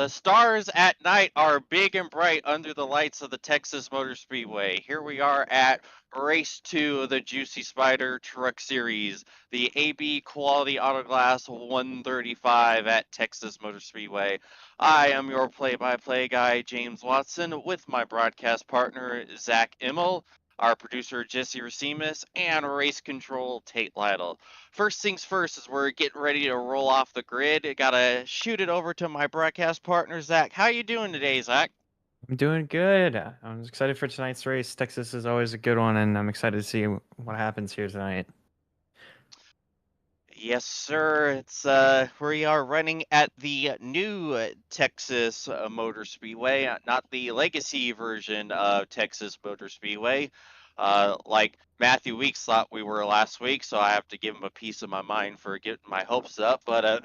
The stars at night are big and bright under the lights of the Texas Motor Speedway. Here we are at race 2 of the Juicy Spider Truck Series, the AB Quality Autoglass 135 at Texas Motor Speedway. I am your play-by-play guy, James Watson, with my broadcast partner, Zack Imel, our producer, Jesse Rasimas, and race control, Tate Lytle. First things first, as we're getting ready to roll off the grid, I gotta shoot it over to my broadcast partner, Zach. How you doing today, Zach? I'm doing good. I'm excited for tonight's race. Texas is always a good one, and I'm excited to see what happens here tonight. Yes, sir. It's we are running at the new Texas Motor Speedway, not the legacy version of Texas Motor Speedway. Like Mathieu Weeks thought we were last week, so I have to give him a piece of my mind for getting my hopes up. But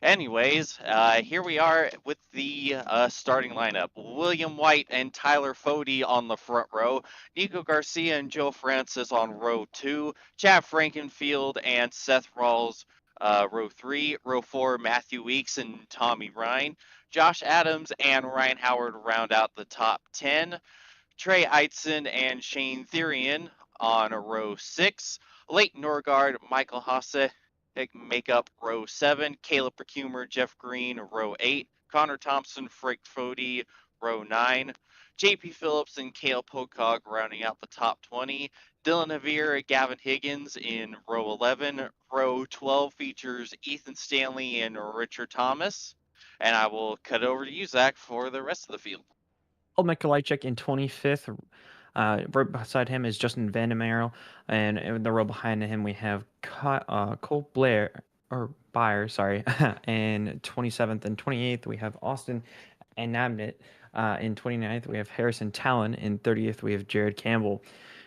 anyways, here we are with the starting lineup: William White and Tyler Fody on the front row, Nico Garcia and Joe Francis on row 2. Chad Frankenfield and Seth Rawls, row 3. Row 4, Mathieu Weeks and Tommy Ryan. Josh Adams and Ryan Howard round out the top 10. Trey Eitzen and Shane Therian on row 6. Leighton Norgard, Michael Hasse make up row 7. Caleb Percumer, Jeff Green, row 8. Connor Thompson, Frank Fody, row 9. JP Phillips and Cale Pocock rounding out the top 20. Dylan Javier, Gavin Higgins in row 11. Row 12 features Ethan Stanley and Richard Thomas. And I will cut it over to you, Zach, for the rest of the field. Old Mikolajczyk in 25th. Right beside him is Justin Vandermeer, and in the row behind him we have Cole Blair or Byer, sorry, and 27th and 28th we have Austin and Nabnett. In 29th we have Harrison Talon. In 30th we have Jared Campbell.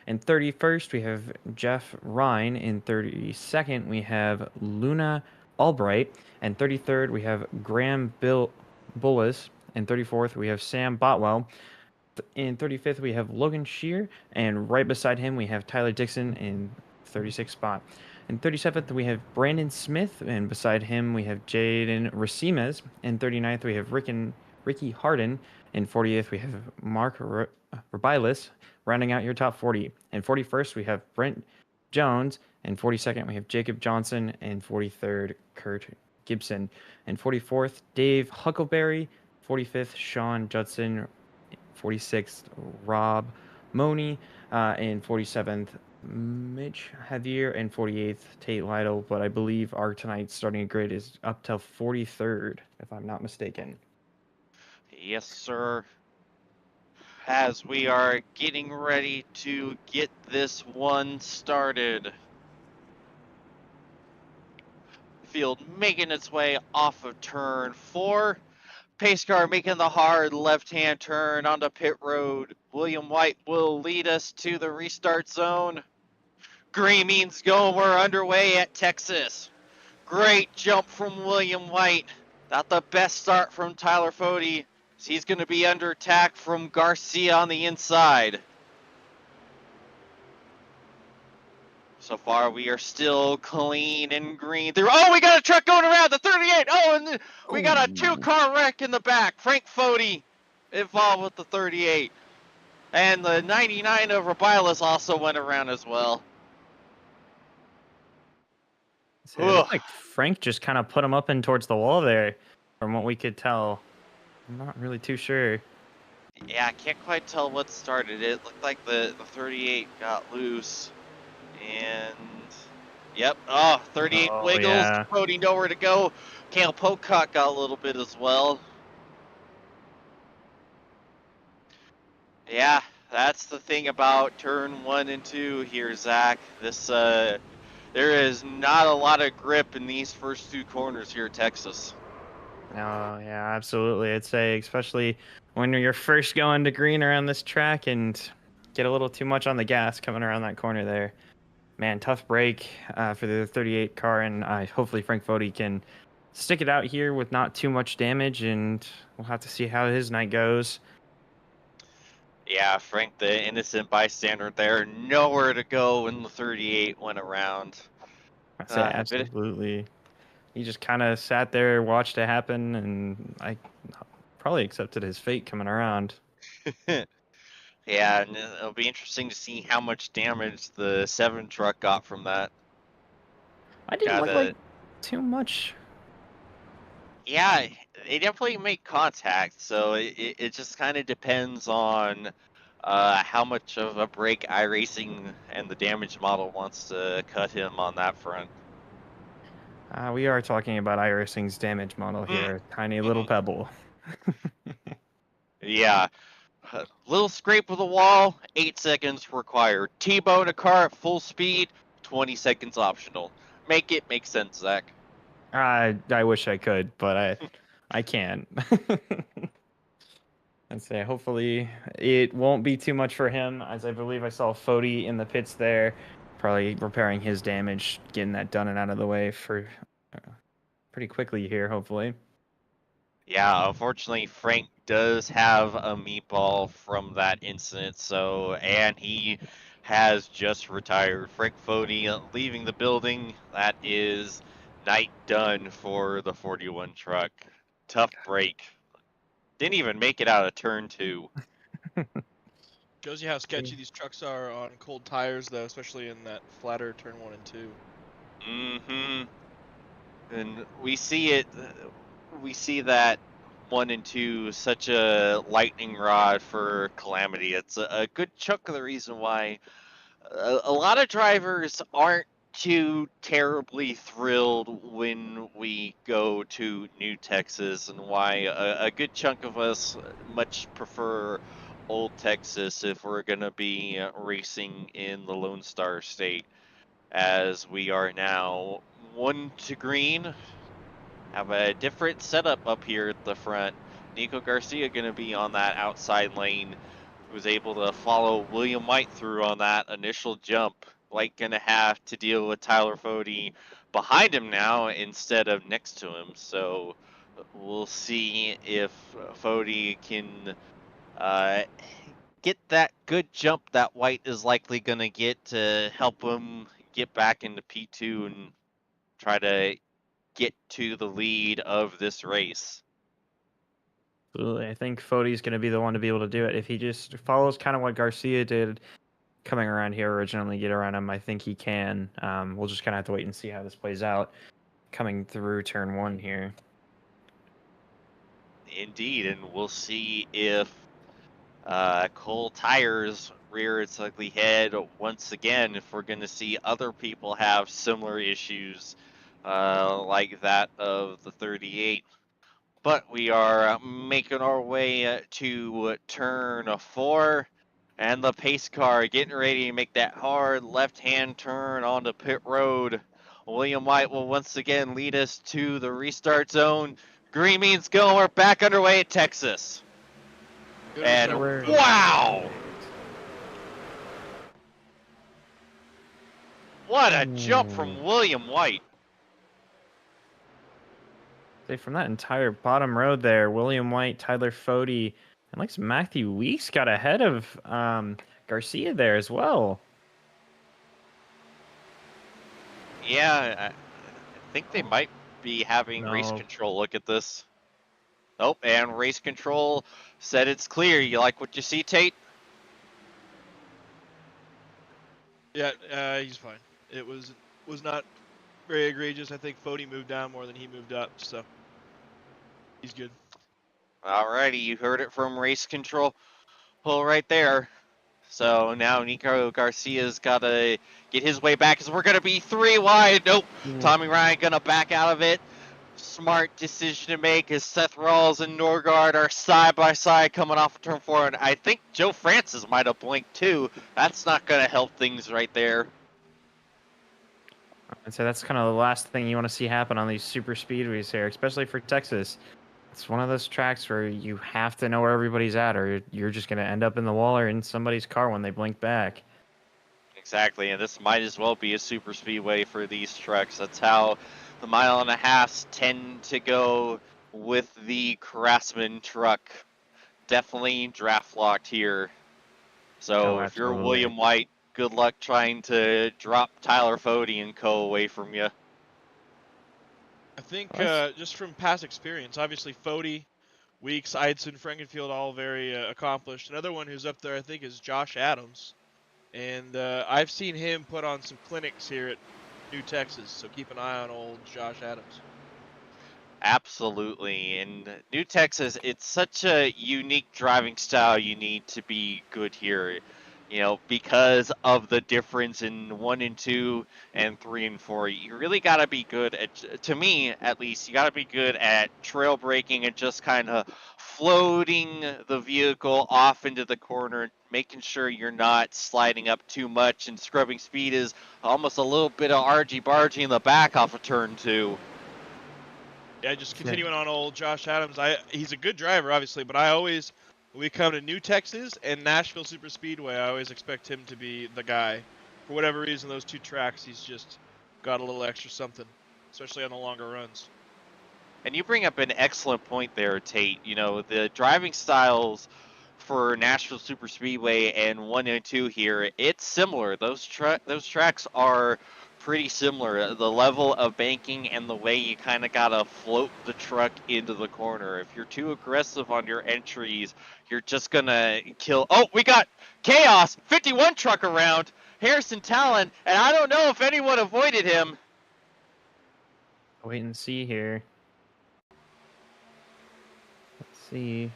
In 31st we have Jeff Ryan. In 32nd we have Luna Albright. And 33rd we have Graham Bullis. In 34th we have Sam Botwell. In 35th, we have Logan Shear, and right beside him, we have Tyler Dixon in 36th spot. In 37th, we have Brandon Smith, and beside him, we have Jaden Rasimas. In 39th, we have Ricky Harden. In 40th, we have Mark Rabilis, rounding out your top 40. In 41st, we have Brent Jones. In 42nd, we have Jacob Johnson. And 43rd, Kurt Gibson. In 44th, Dave Huckleberry. 45th, Sean Judson. 46th, Rob Money, and 47th, Mitch Javier, and 48th, Tate Lytle. But I believe our tonight's starting grid is up till 43rd, if I'm not mistaken. Yes, sir. As we are getting ready to get this one started. Field making its way off of turn 4. Pace car making the hard left-hand turn onto pit road. William White will lead us to the restart zone. Green means go. We're underway at Texas. Great jump from William White. Not the best start from Tyler Fody. He's going to be under attack from Garcia on the inside. So far, we are still clean and green. Oh, we got a truck going around the 38. Oh, and we got a 2-car wreck in the back. Frank Fody involved with the 38. And the 99 of Rabilis also went around as well. So it looked like Frank just kind of put him up and towards the wall there, from what we could tell. I'm not really too sure. Yeah, I can't quite tell what started it. It looked like the 38 got loose. And, yep, 38 wiggles. Yeah. Fody nowhere to go. Cale Pocock got a little bit as well. Yeah, that's the thing about turn 1 and 2 here, Zach. There is not a lot of grip in these first 2 corners here at Texas. Oh, yeah, absolutely. I'd say, especially when you're first going to green around this track and get a little too much on the gas coming around that corner there. Man, tough break for the 38 car, and hopefully Frank Fody can stick it out here with not too much damage, and we'll have to see how his night goes. Yeah, Frank, the innocent bystander there, nowhere to go when the 38 went around. I'd say absolutely. He just kind of sat there, watched it happen, and probably accepted his fate coming around. Yeah, and it'll be interesting to see how much damage the 7 truck got from that. I didn't look like Gotta, too much. yeah, they definitely make contact, so it just kind of depends on how much of a break iRacing and the damage model wants to cut him on that front. We are talking about iRacing's damage model Mm, here, tiny little mhm. pebble. Yeah, little scrape of the wall, 8 seconds required. T-bone a car at full speed, 20 seconds optional. Make it make sense, Zach. I wish I could, but I can't. And say hopefully it won't be too much for him, as I believe I saw Fody in the pits there, probably repairing his damage, getting that done and out of the way for pretty quickly here, hopefully. Yeah, unfortunately, Frank does have a meatball from that incident, and he has just retired. Frank Fodi leaving the building. That is night done for the 41 truck. Tough break. Didn't even make it out of turn 2. Shows you how sketchy these trucks are on cold tires, though, especially in that flatter turn 1 and 2. Mm-hmm. And we see that 1 and 2 such a lightning rod for Calamity. It's a good chunk of the reason why a lot of drivers aren't too terribly thrilled when we go to New Texas, and why a good chunk of us much prefer Old Texas if we're going to be racing in the Lone Star State, as we are now 1 to green. Have a different setup up here at the front. Nico Garcia going to be on that outside lane, was able to follow William White through on that initial jump. White going to have to deal with Tyler Fody behind him now instead of next to him. So we'll see if Fody can uh, get that good jump that White is likely going to get to help him get back into P2 and try to get to the lead of this race. Absolutely. I think Fody's going to be the one to be able to do it. If he just follows kind of what Garcia did coming around here originally, get around him, I think he can. We'll just kind of have to wait and see how this plays out coming through turn 1 here. Indeed, and we'll see if Cole Tires rear its ugly head once again, if we're going to see other people have similar issues like that of the 38. But we are making our way to turn 4, and the pace car getting ready to make that hard left-hand turn onto pit road. William White will once again lead us to the restart zone. Green means go. We're back underway at Texas. Good And restart. wow! What a jump from William White. Say from that entire bottom road there, William White, Tyler Fody, and like Mathieu Weeks got ahead of Garcia there as well. Yeah, I think they might be having race No. control look at this. Oh, and race control said it's clear. You like what you see, Tate? Yeah, he's fine. It was not very egregious. I think Fody moved down more than he moved up, so he's good. Alrighty, you heard it from race control. Pull right there. So now Nico Garcia's got to get his way back, as we're going to be 3 wide. Nope. Tommy Ryan going to back out of it. Smart decision to make, as Seth Rawls and Norgard are side by side coming off of turn 4. And I think Joe Francis might have blinked too. That's not going to help things right there. And so that's kind of the last thing you want to see happen on these super speedways here, especially for Texas. It's one of those tracks where you have to know where everybody's at, or you're just going to end up in the wall or in somebody's car when they blink back. Exactly, and this might as well be a super speedway for these trucks. That's how the 1.5 miles tend to go with the Craftsman truck. Definitely draft locked here. Oh, So if you're absolutely. William White, good luck trying to drop Tyler Fody and co away from you. I think Us? just from past experience, obviously Fody Weeks, Eidson, Frankenfield, all very accomplished. Another one who's up there, I think, is Josh Adams. And I've seen him put on some clinics here at New Texas, so keep an eye on old Josh Adams. Absolutely. In New Texas, it's such a unique driving style. You need to be good here, because of the difference in 1 and 2 and 3 and 4. You really got to be good to me at least, you got to be good at trail braking and just kind of floating the vehicle off into the corner, making sure you're not sliding up too much, and scrubbing speed is almost a little bit of argy-bargy in the back off of turn 2. Yeah, just continuing on old Josh Adams. He's a good driver, obviously, but when we come to New Texas and Nashville Super Speedway, I always expect him to be the guy. For whatever reason, those two tracks, he's just got a little extra something, especially on the longer runs. And you bring up an excellent point there, Tate. The driving styles for Nashville Super Speedway and 1 and 2 here, it's similar. Those tracks are pretty similar. The level of banking and the way you kind of got to float the truck into the corner. If you're too aggressive on your entries, you're just going to kill. Oh, we got Chaos, 51 truck around, Harrison Talon, and I don't know if anyone avoided him. Wait and see here. Let's see.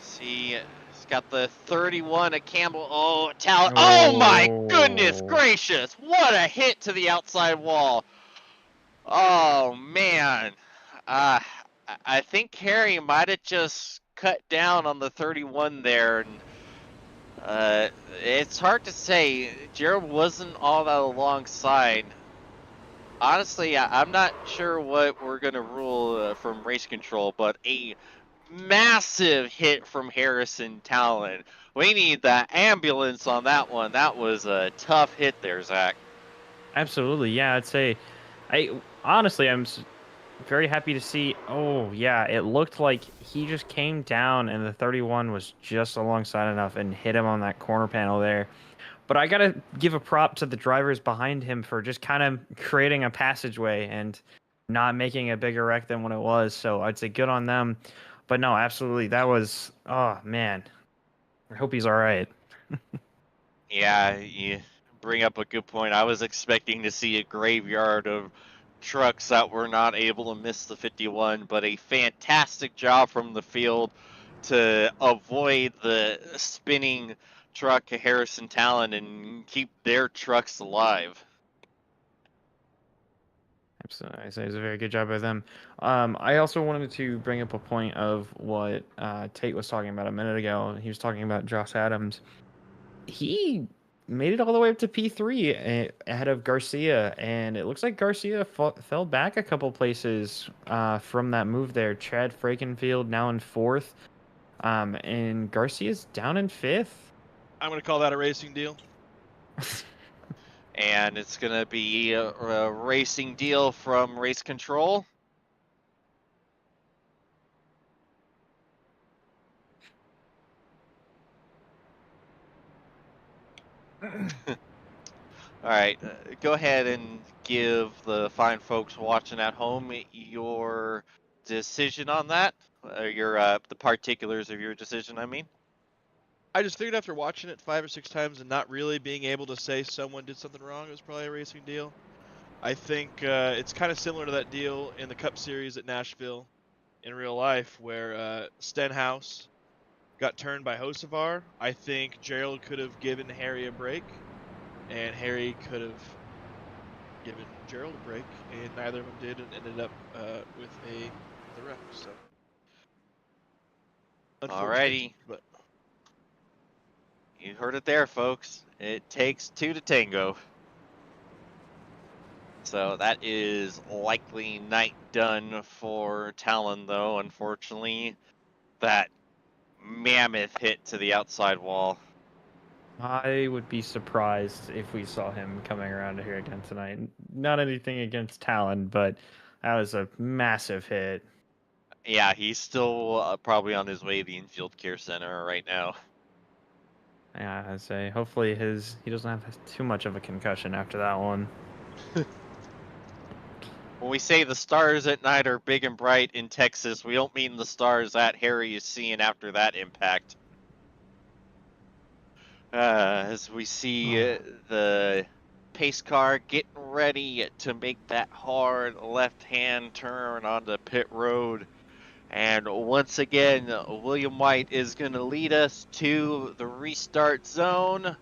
See, he's got the 31 at Campbell. Oh, Talon. Oh my goodness gracious. What a hit to the outside wall. Oh, man. I think Harry might have just cut down on the 31 there. And it's hard to say. Gerald wasn't all that alongside. Honestly, I'm not sure what we're going to rule from race control, but a massive hit from Harrison Talon. We need the ambulance on that one. That was a tough hit there, Zach. Absolutely, yeah. I'd say, honestly, I'm very happy to see. Oh, yeah, it looked like he just came down and the 31 was just alongside enough and hit him on that corner panel there. But I gotta give a prop to the drivers behind him for just kind of creating a passageway and not making a bigger wreck than what it was. So I'd say good on them. But no, absolutely, that was, oh man, I hope he's all right. Yeah, you bring up a good point. I was expecting to see a graveyard of trucks that were not able to miss the 51, but a fantastic job from the field to avoid the spinning truck Harrison Talon and keep their trucks alive. Absolutely, I say it's a very good job by them. I also wanted to bring up a point of what Tate was talking about a minute ago. He was talking about Josh Adams. He made it all the way up to P3 ahead of Garcia, and it looks like Garcia fell back a couple places from that move there. Chad Frankenfield now in 4th, and Garcia's down in 5th. I'm going to call that a racing deal. And it's going to be a racing deal from Race Control. All right, go ahead and give the fine folks watching at home your decision on that, your the particulars of your decision, I mean. I just figured after watching it 5 or 6 times and not really being able to say someone did something wrong, it was probably a racing deal. I think it's kind of similar to that deal in the Cup Series at Nashville in real life where Stenhouse got turned by Hocevar. I think Gerald could have given Harry a break, and Harry could have given Gerald a break, and neither of them did, and ended up with the wreck. So, Alrighty, but you heard it there, folks. It takes 2 to tango. So that is likely night done for Talon, though. Unfortunately, that mammoth hit to the outside wall. I would be surprised if we saw him coming around here again tonight. Not anything against Talon, but that was a massive hit. Yeah, he's still probably on his way to the infield care center right now. Yeah, I'd say hopefully he doesn't have too much of a concussion after that one. When we say the stars at night are big and bright in Texas, we don't mean the stars that Harry is seeing after that impact. As we see the pace car getting ready to make that hard left-hand turn onto pit road. And once again, William White is going to lead us to the restart zone.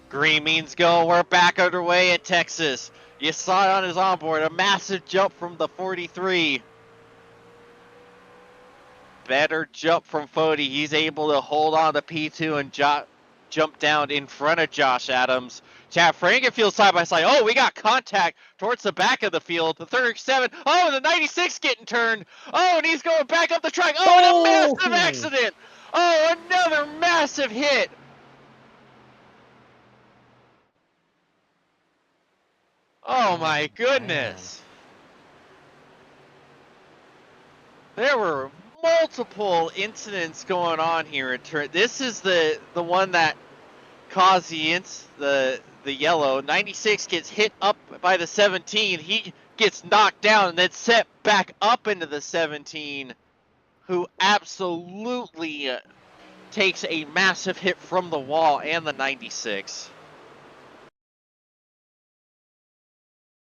Green means go. We're back underway at Texas. You saw it on his onboard, a massive jump from the 43. Better jump from Fody. He's able to hold on to P2 and jump down in front of Josh Adams. Chad Frankenfield side by side. Oh, we got contact towards the back of the field. The 37. Oh, the 96 getting turned. Oh, and he's going back up the track. Oh, and a massive accident. Oh, another massive hit. Oh my goodness. There were multiple incidents going on here. This is the one that caused the yellow. 96 gets hit up by the 17. He gets knocked down and then set back up into the 17, who absolutely takes a massive hit from the wall and the 96.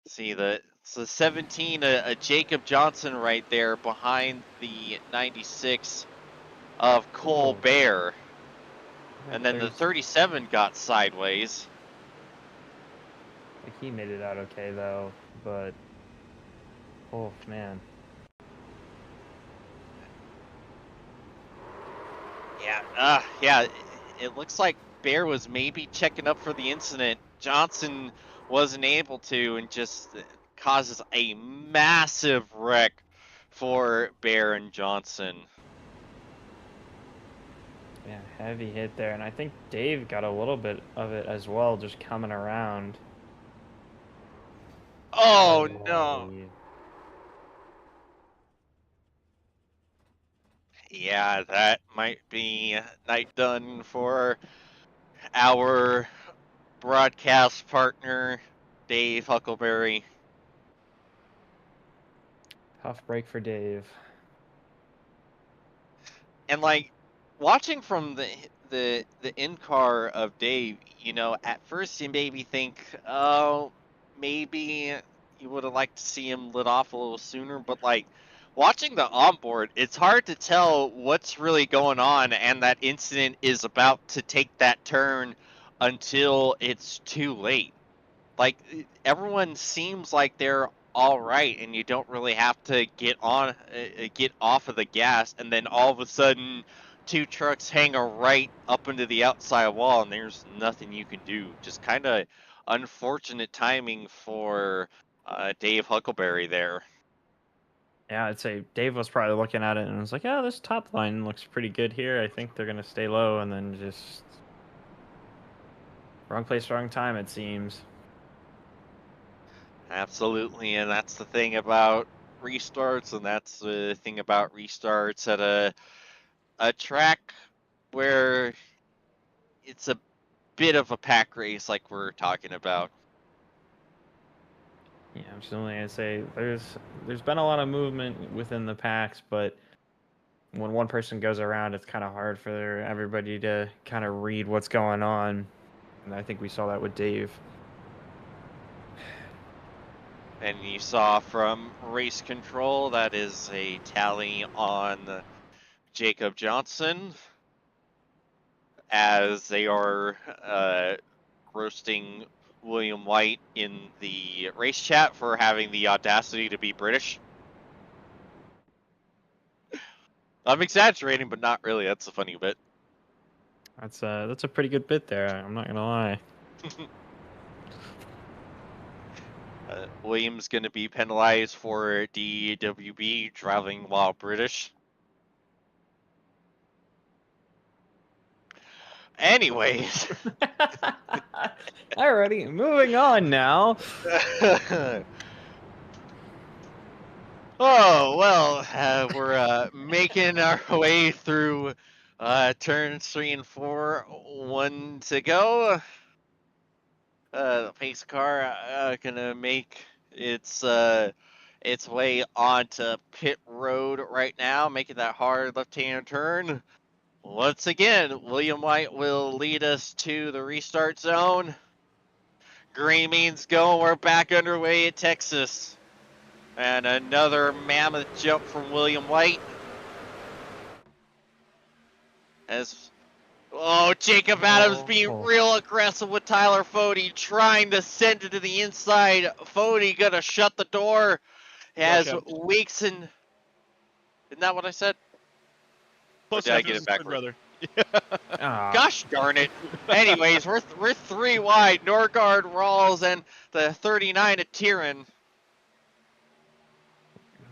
See the 17, a Jacob Johnson right there behind the 96 of Colbert. And then the 37 got sideways. Like he made it out okay though, but oh man. Yeah, it looks like Bear was maybe checking up for the incident. Johnson wasn't able to and just causes a massive wreck for Bear and Johnson. Yeah, heavy hit there, and I think Dave got a little bit of it as well, just coming around. Oh no. Yeah, that might be night done for our broadcast partner, Dave Huckleberry. Tough break for Dave. And like watching from the in-car of Dave, you know, at first you maybe think, oh, maybe you would have liked to see him lit off a little sooner, but like watching the onboard, it's hard to tell what's really going on and that incident is about to take that turn until it's too late. Like everyone seems like they're all right and you don't really have to get off of the gas, and then all of a sudden two trucks hang a right up into the outside wall and there's nothing you can do. Just kind of unfortunate timing for Dave Huckleberry there. Yeah, I'd say Dave was probably looking at it and was like, "Oh, this top line looks pretty good here. I think they're gonna stay low," and then just wrong place, wrong time. It seems. Absolutely, and that's the thing about restarts, and that's the thing about restarts at a track where it's a bit of a pack race like we're talking about. Yeah, absolutely. I'd say there's been a lot of movement within the packs, but when one person goes around, it's kind of hard for everybody to kind of read what's going on, and I think we saw that with Dave. And you saw from race control, that is a tally on Jacob Johnson as they are roasting William White in the race chat for having the audacity to be British. I'm exaggerating, but not really. That's the funny bit. That's a pretty good bit there. I'm not gonna lie. Williams going to be penalized for DWB, driving while British. Anyways. Alrighty, moving on now. Oh, well, we're making our way through turns 3 and 4. 1 to go. The pace car gonna make its its way onto pit road right now, making that hard left-hand turn. Once again, William White will lead us to the restart zone. Green means go. We're back underway at Texas. And another mammoth jump from William White. Jacob Adams being real aggressive with Tyler Fode, trying to send it to the inside. Fode gonna shut the door. Has Weeks and... Isn't that what I said? Or did I get it backwards? Gosh darn it. Anyways, we're 3 wide. Norgard, Rawls, and the 39 at Tyrion.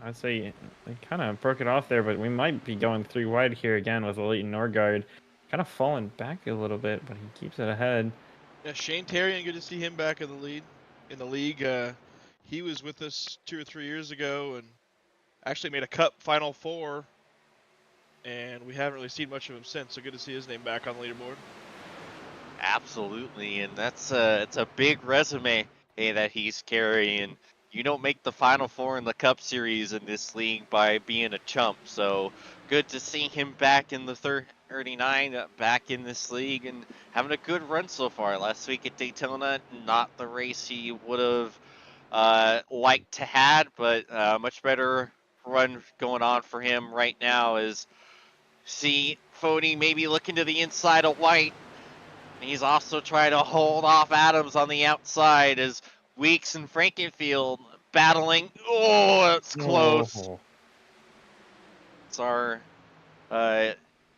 I'd say they kind of broke it off there, but we might be going 3 wide here again with Elite and Norgard. Kind of falling back a little bit, but he keeps it ahead. Yeah, Shane Terrian, good to see him back in the league. He was with us 2 or 3 years ago and actually made a Cup Final Four, and we haven't really seen much of him since. So good to see his name back on the leaderboard. Absolutely, and it's a big resume that he's carrying. You don't make the Final Four in the Cup Series in this league by being a chump. So good to see him back in the 39, back in this league, and having a good run so far. Last week at Daytona, not the race he would have liked to had, but much better run going on for him right now. Is see Fode maybe looking to the inside of White. He's also trying to hold off Adams on the outside as Weeks and Frankenfield battling. Oh, it's close. It's our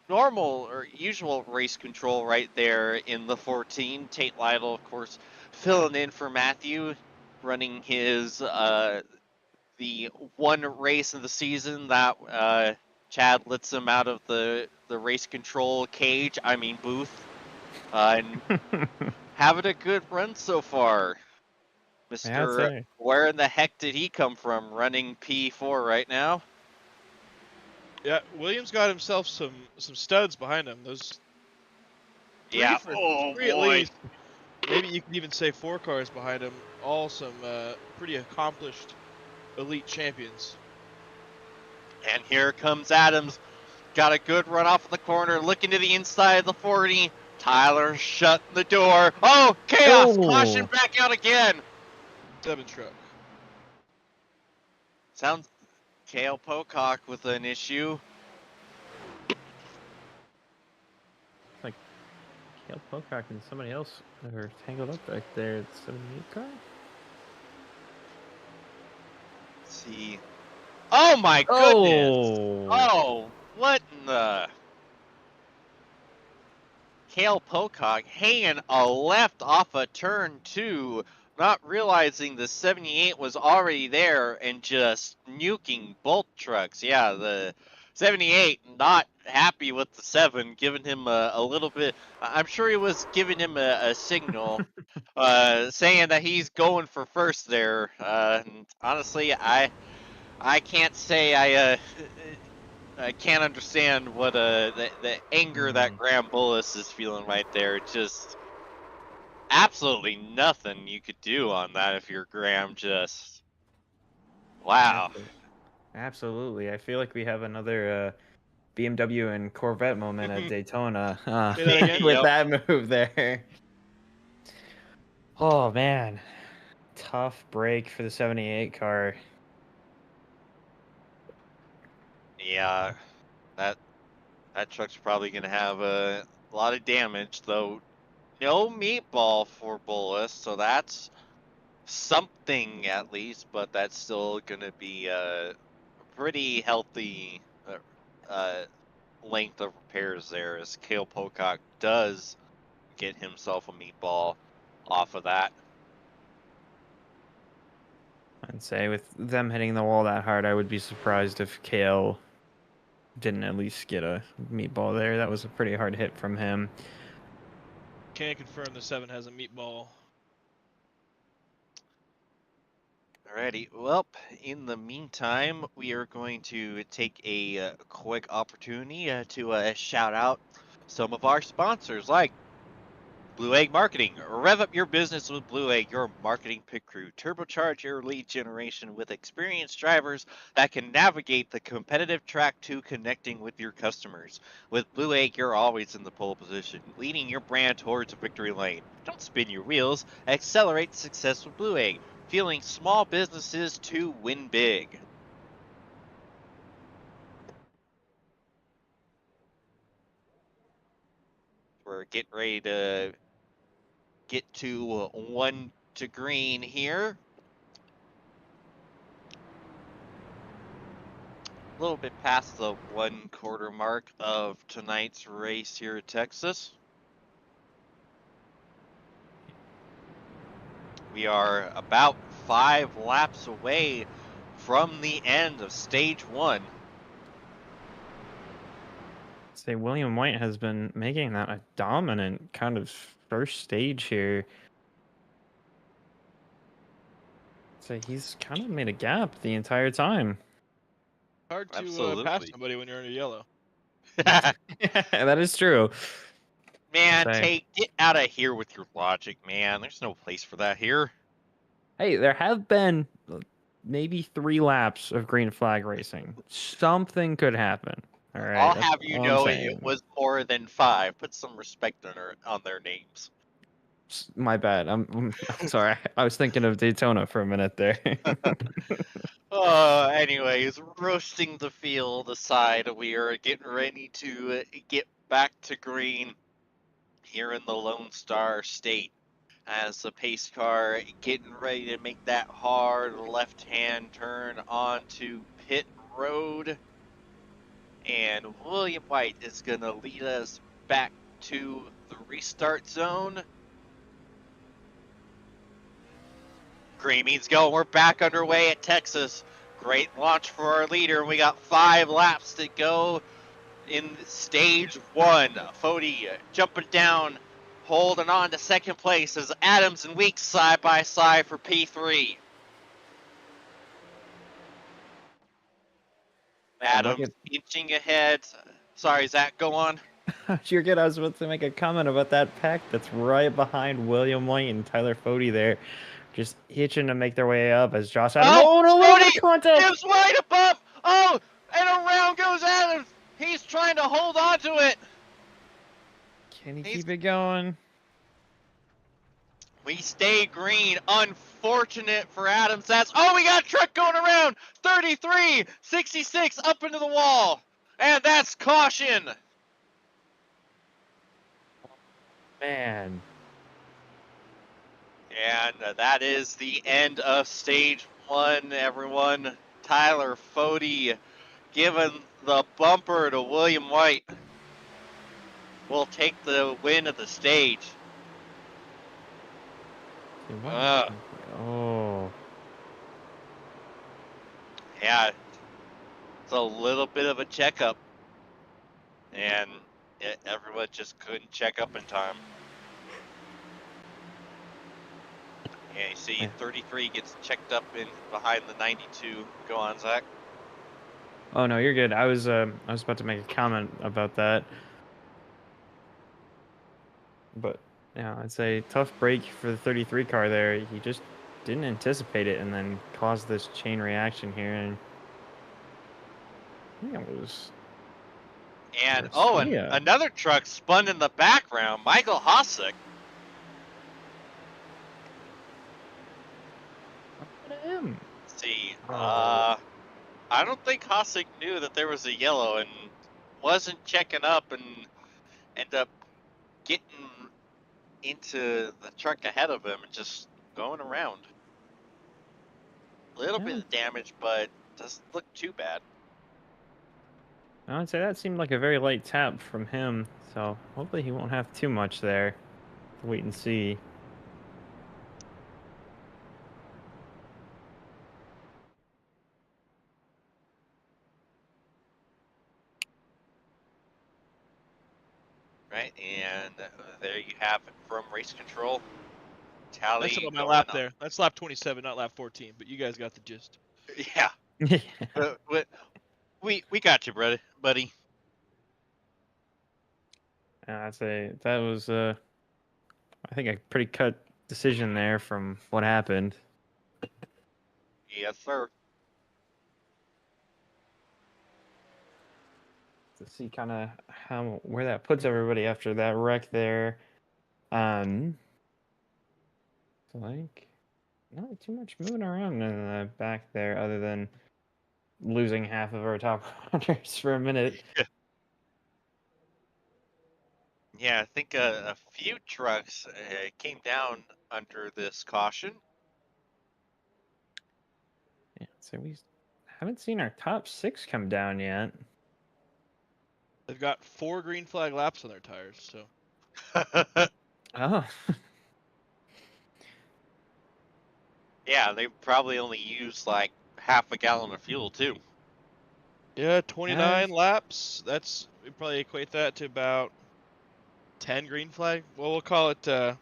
normal or usual race control right there in the 14. Tate Lytle, of course, filling in for Mathieu, running his the one race of the season that Chad lets him out of the race control cage. I mean booth. And having a good run so far. Mr. Where in the heck did he come from running P4 right now? Yeah, Williams got himself some studs behind him. Those three at least. Maybe you can even say 4 cars behind him. All some pretty accomplished elite champions. And here comes Adams. Got a good run off in the corner, looking to the inside of the 40. Tyler shut the door. Oh, chaos! Caution back out again. 7 truck. Sounds Kale Pocock with an issue. Like Kale Pocock and somebody else are tangled up back there. It's 78 car. Let's see. Oh my goodness! Oh, what in the... Kale Pocock hanging a left off of turn 2, not realizing the 78 was already there and just nuking both trucks. Yeah, the 78 not happy with the 7, giving him a little bit. I'm sure he was giving him a signal, saying that he's going for first there. And honestly, I can't say I can't understand what the anger that Graham Bullis is feeling right there. Just absolutely nothing you could do on that if you're Graham. Just wow. Absolutely. I feel like we have another BMW and Corvette moment at Daytona with that move there. Oh man, tough break for the 78 car. Yeah, that truck's probably gonna have a lot of damage, though. No meatball for Bullis, so that's something at least, but that's still gonna be a pretty healthy length of repairs there, as Kale Pocock does get himself a meatball off of that. I'd say with them hitting the wall that hard, I would be surprised if Kale didn't at least get a meatball there. That was a pretty hard hit from him. Can't confirm the 7 has a meatball. Alrighty, well, in the meantime, we are going to take a quick opportunity to shout out some of our sponsors, like Blue Egg Marketing. Rev up your business with Blue Egg, your marketing pit crew. Turbocharge your lead generation with experienced drivers that can navigate the competitive track to connecting with your customers. With Blue Egg, you're always in the pole position, leading your brand towards a victory lane. Don't spin your wheels. Accelerate success with Blue Egg, fueling small businesses to win big. We're getting ready to get to 1 to green here. A little bit past the 1/4 mark of tonight's race here at Texas. We are about 5 laps away from the end of stage 1. Say William White has been making that a dominant kind of first stage here. So he's kind of made a gap the entire time. Hard to pass Absolutely. somebody when you're in a yellow. That is true. Man, Say, get out of here with your logic, man. There's no place for that here. hey, there have been maybe 3 laps of green flag racing. Something could happen. All right, I'll that's have you all I'm know it saying. was more than 5. Put some respect on their names. My bad. I'm sorry. I was thinking of Daytona for a minute there. Anyways, roasting the field aside, we are getting ready to get back to green here in the Lone Star State as the pace car getting ready to make that hard left-hand turn onto pit road. And William White is going to lead us back to the restart zone. Green means go. We're back underway at Texas. Great launch for our leader. We got 5 laps to go in stage 1. Fody jumping down, holding on to second place as Adams and Weeks side by side for P3. Adams inching ahead. Sorry, Zach, go on. You're good. I was about to make a comment about that pack that's right behind William White and Tyler Fody there. Just itching to make their way up as Josh Adams. Oh, no, little bit of contact. Gives White a bump. Oh, and around goes Adams. He's trying to hold on to it. Can he keep it going? We stay green. Unfortunate for Adams. We got a truck going around. 33, 66 up into the wall. And that's caution. Man. And that is the end of stage 1, everyone. Tyler Fody giving the bumper to William White. Will take the win of the stage. Oh. Yeah, it's a little bit of a checkup. And everyone just couldn't check up in time. Yeah, you see 33 gets checked up in behind the 92. Go on, Zach. Oh no, you're good. I was about to make a comment about that. But yeah, it's a tough break for the 33 car there. He just didn't anticipate it and then caused this chain reaction here. And I think it was. And and another truck spun in the background. Michael Hosick. What happened to him? Let's see, I don't think Hosick knew that there was a yellow and wasn't checking up and ended up getting into the truck ahead of him and just going around. A little bit of damage, but doesn't look too bad. I would say that seemed like a very light tap from him, so hopefully he won't have too much there. Wait and see. Right, and there you have it from race control. Tally. That's about my lap there. That's lap 27, not lap 14, but you guys got the gist. Yeah. We got you, buddy. I'd say that was I think a pretty cut decision there from what happened. Yes, sir. To see kind of where that puts everybody after that wreck there. Like not too much moving around in the back there, other than losing half of our top runners for a minute. Yeah, I think a few trucks came down under this caution. Yeah, so we haven't seen our top 6 come down yet. They've got 4 green flag laps on their tires, so. Oh. Yeah, they probably only used like half a gallon of fuel too. Yeah, 29 laps. That's, we probably equate that to about 10 green flag. Well, we'll call it, I'll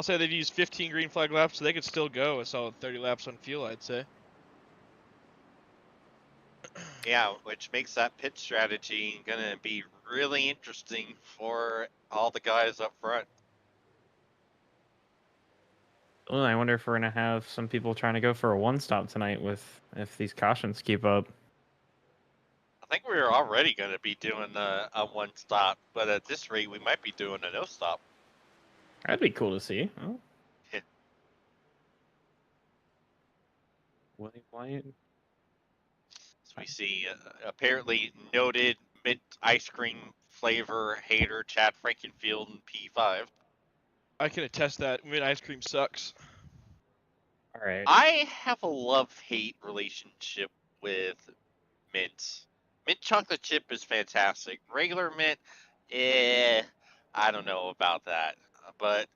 say they've used 15 green flag laps, so they could still go a solid 30 laps on fuel, I'd say. Yeah, which makes that pit strategy gonna be really interesting for all the guys up front. Well, I wonder if we're gonna have some people trying to go for a one-stop tonight if these cautions keep up. I think we're already gonna be doing a one stop, but at this rate, we might be doing a no stop. That'd be cool to see. Oh. Yeah. William Wyatt. So we see apparently noted mint ice cream flavor hater Chad Frankenfield in P5. I can attest that. Mint ice cream sucks. All right. I have a love-hate relationship with mint. Mint chocolate chip is fantastic. Regular mint, I don't know about that. But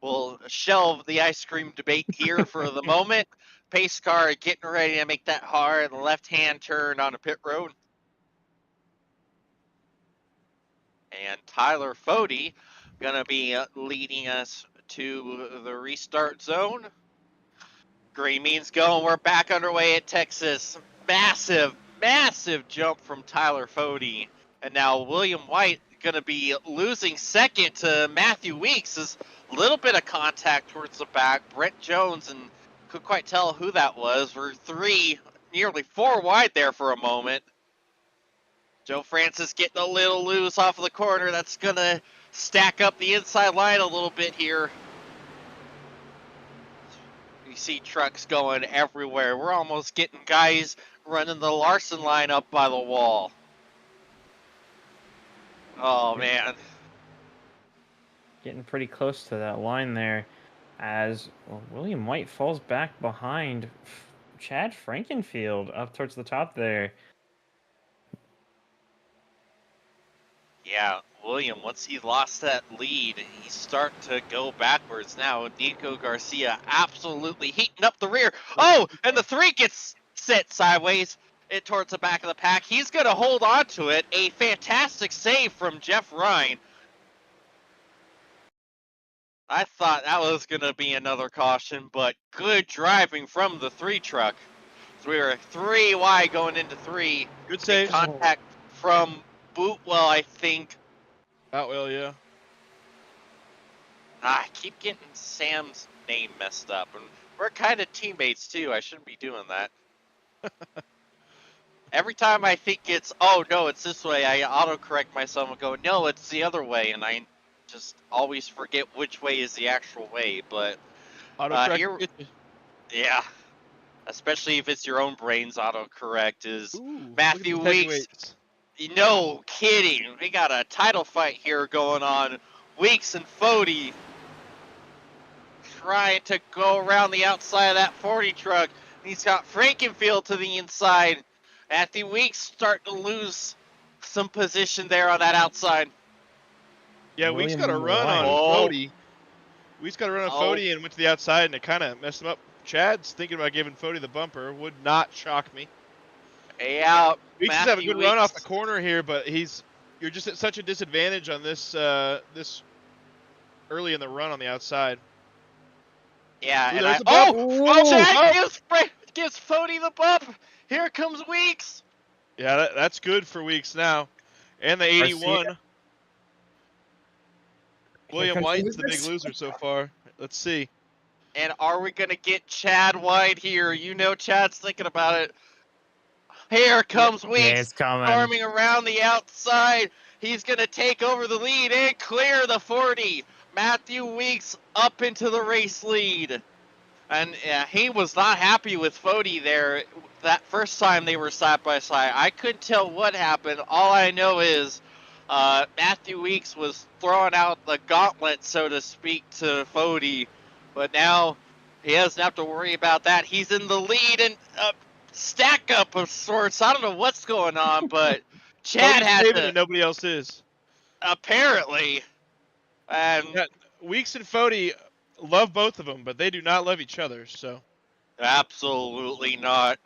we'll shelve the ice cream debate here for the moment. Pace car getting ready to make that hard left-hand turn on a pit road. And Tyler Fody gonna be leading us to the restart zone. Green means go, and we're back underway at Texas. Massive, massive jump from Tyler Fody. And now William White going to be losing second to Mathieu Weeks. Is a little bit of contact towards the back. Brent Jones, and couldn't quite tell who that was. We're 3, nearly 4 wide there for a moment. Joe Francis getting a little loose off of the corner. That's going to stack up the inside line a little bit here. You see trucks going everywhere. We're almost getting guys running the Larson line up by the wall. Oh, man. Getting pretty close to that line there as William White falls back behind Chad Frankenfield up towards the top there. Yeah, William, once he lost that lead, he's starting to go backwards now. Nico Garcia absolutely heating up the rear. Oh, and the 3 gets set sideways towards the back of the pack. He's going to hold on to it. A fantastic save from Jeff Ryan. I thought that was going to be another caution, but good driving from the 3 truck. So we were 3 wide going into 3. Good save. Contact from Bootwell, I think. Outwell, yeah. I keep getting Sam's name messed up, and we're kind of teammates too. I shouldn't be doing that. Every time I think it's, oh no, it's this way, I autocorrect myself and go, no, it's the other way, and I just always forget which way is the actual way. But here, yeah, especially if it's your own brain's autocorrect, is Mathieu Weeks. No kidding, we got a title fight here going on. Weeks and Fody trying to go around the outside of that 40 truck. He's got Frankenfield to the inside. Mathieu Weeks starting to lose some position there on that outside. Yeah, Weeks got a run on Fody. Weeks got a run on Fody and went to the outside, and it kind of messed him up. Chad's thinking about giving Fody the bumper. Would not shock me. Yeah, Weeks has have a good run off the corner here, but you're just at such a disadvantage on this this early in the run on the outside. Yeah, ooh, and Chad gives Fody the bump. Here comes Weeks. Yeah, that's good for Weeks now, and the 81. William country White's the big business. loser so far. Let's see. And are we going to get Chad White here? You know Chad's thinking about it. Here comes Yeah, Weeks, it's coming. storming around the outside. He's going to take over the lead and clear the 40. Mathieu Weeks up into the race lead. And he was not happy with Fody there that first time they were side by side. I couldn't tell what happened. All I know is Mathieu Weeks was throwing out the gauntlet, so to speak, to Fody. But now he doesn't have to worry about that. He's in the lead and stack up of sorts. I don't know what's going on, but Chad Cody's had saving to, and nobody else is. apparently. And Yeah, Weeks and Fody love both of them, but they do not love each other. So absolutely not.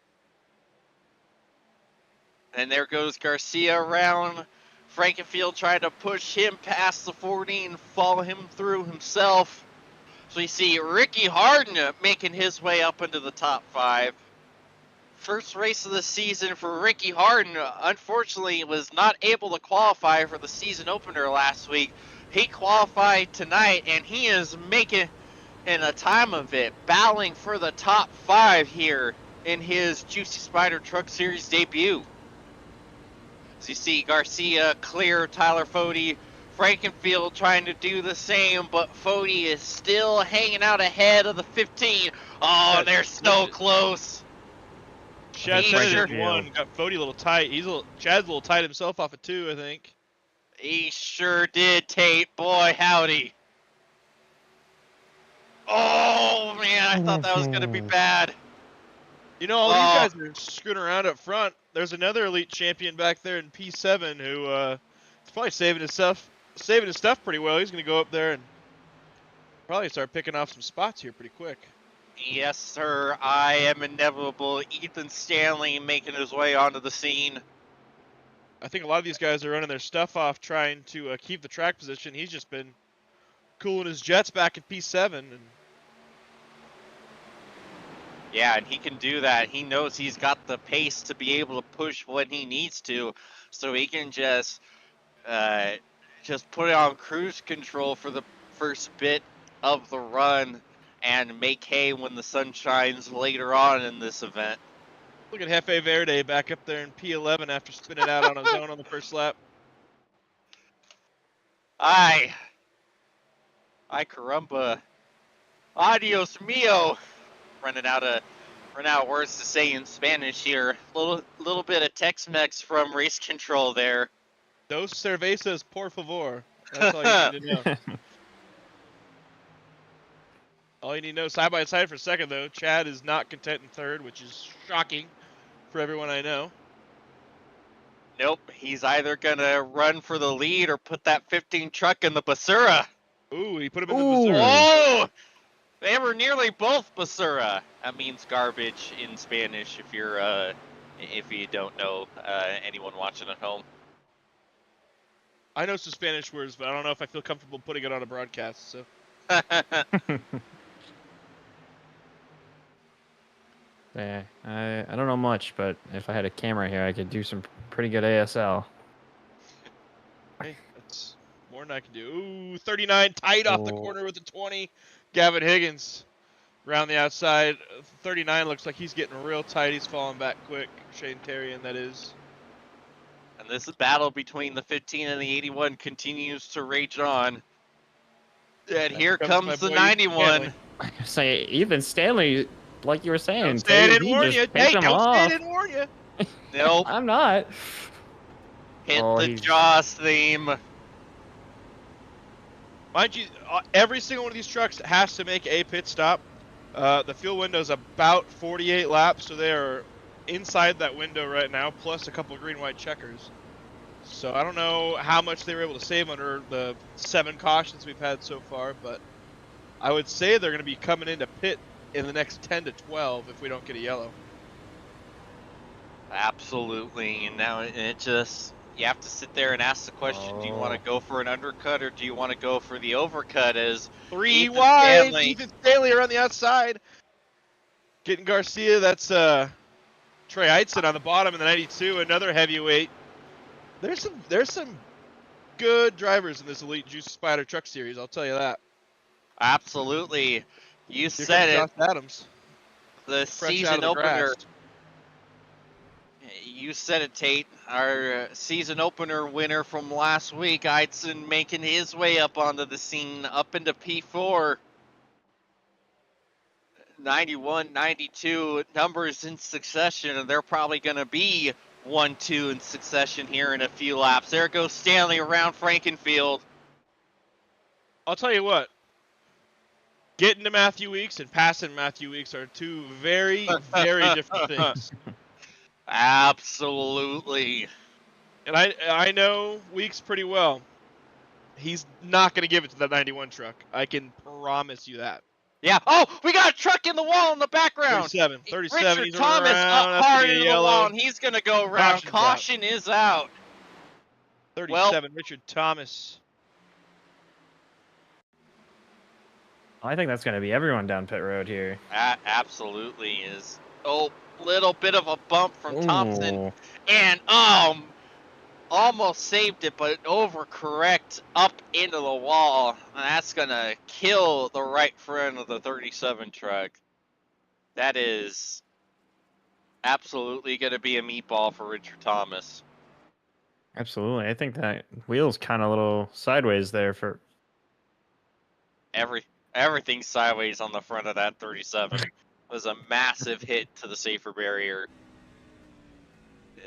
And there goes Garcia around. Frankenfield tried to push him past the 40 and follow him through himself. So you see Ricky Harden making his way up into the top 5. First race of the season for Ricky Harden. Unfortunately, was not able to qualify for the season opener last week. He qualified tonight, and he is making a time of it, battling for the top 5 here in his Juicy Spider Truck Series debut. So you see Garcia clear Tyler Fody, Frankenfield trying to do the same, but Fody is still hanging out ahead of the 15. Oh, Yeah, they're so close. Chad He Tennant sure- in 1, got Fody a little tight. Chad's a little tight himself off of 2, I think. He sure did, Tate. Boy, howdy. Oh, man, I thought that was going to be bad. You know, all these guys are screwing around up front. There's another elite champion back there in P7 who is probably saving his stuff pretty well. He's going to go up there and probably start picking off some spots here pretty quick. Yes, sir. I am inevitable. Ethan Stanley making his way onto the scene. I think a lot of these guys are running their stuff off trying to keep the track position. He's just been cooling his jets back in P7. And yeah, and he can do that. He knows he's got the pace to be able to push when he needs to, so he can just put it on cruise control for the first bit of the run and make hay when the sun shines later on in this event. look at Jefe Verde back up there in P11 after spinning out on his own on the first lap. Ay, caramba. Adios mio. Running out of words to say in Spanish here. Little bit of Tex-Mex from race control there. Dos cervezas, por favor. That's all you need to know. All you need to know, side by side for a second, though. Chad is not content in 3rd, which is shocking for everyone I know. Nope, he's either gonna run for the lead or put that 15 truck in the Basura. Ooh, he put him in the Missouri. Oh! They were nearly both Basura. That means garbage in Spanish if you don't know, anyone watching at home. I know some Spanish words, but I don't know if I feel comfortable putting it on a broadcast. So Yeah, I don't know much, but if I had a camera here, I could do some pretty good ASL. hey, that's more than I can do. Ooh, 39 tight off the corner with the 20. Gavin Higgins around the outside. 39 looks like he's getting real tight. He's falling back quick. Shane Terrian, that is. And this battle between the 15 and the 81 continues to rage on. And here comes the 91. Say, Ethan Stanley, like you were saying, Don't say I didn't warn you. Hey, Don't say I didn't warn you. Nope. I'm not. Hit the Jaws theme. Mind you, every single one of these trucks has to make a pit stop. The fuel window is about 48 laps, so they are inside that window right now, plus a couple of green-white checkers. So I don't know how much they were able to save under the 7 cautions we've had so far, but I would say they're going to be coming into pit in the next 10 to 12 if we don't get a yellow. Absolutely. And now it just, you have to sit there and ask the question, do you want to go for an undercut or do you want to go for the overcut? As 3 Ethan wide, Stanley. Ethan Stanley around the outside. Getting Garcia, that's Trey Eitzen on the bottom in the 92, another heavyweight. There's some good drivers in this elite Juicy Spider Truck Series. I'll tell you that. Absolutely. You Here said comes it. Josh Adams, The fresh out season of the opener. grass. You said it, Tate. Our season opener winner from last week, Eidson, making his way up onto the scene, up into P4. 91, 92 numbers in succession, and they're probably going to be 1, 2 in succession here in a few laps. There goes Stanley around Frankenfield. I'll tell you what. Getting to Mathieu Weeks and passing Mathieu Weeks are two very, very different things. Absolutely. And I know Weeks pretty well. He's not going to give it to that 91 truck. I can promise you that. Yeah. Oh, we got a truck in the wall in the background. 37. Richard He's Thomas around. up That's hard gonna be into a the wall, yellow. and he's going to go around. Caution is out. 37. Richard Thomas. I think that's going to be everyone down pit road here. Absolutely is. Oh, little bit of a bump from Thompson, Ooh. and almost saved it, but overcorrect up into the wall. That's gonna kill the right front of the 37 truck. That is absolutely gonna be a meatball for Richard Thomas. Absolutely. I think that wheel's kind of a little sideways there for... Everything sideways on the front of that 37. Was a massive hit to the safer barrier.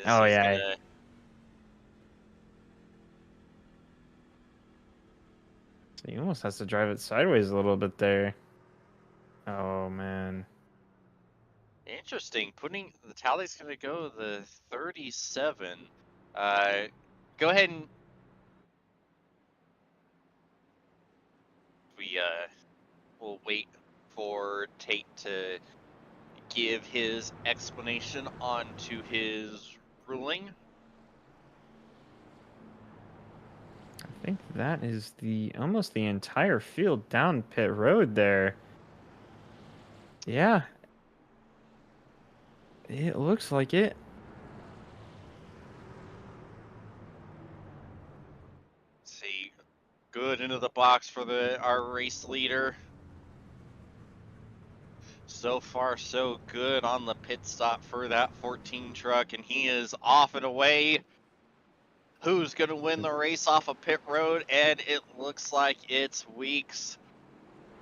Oh, yeah. He almost has to drive it sideways a little bit there. Oh, man. Interesting. Putting the tally's going to go the 37. Go ahead and we'll wait for Tate to give his explanation onto his ruling. I think that is almost the entire field down pit road there. Yeah. It looks like it. Let's see. Good into the box for our race leader. So far, so good on the pit stop for that 14 truck, and he is off and away. Who's going to win the race off of pit road? And it looks like it's Weeks.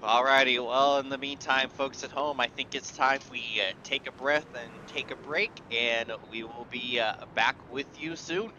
Alrighty, well, in the meantime, folks at home, I think it's time we take a breath and take a break, and we will be back with you soon.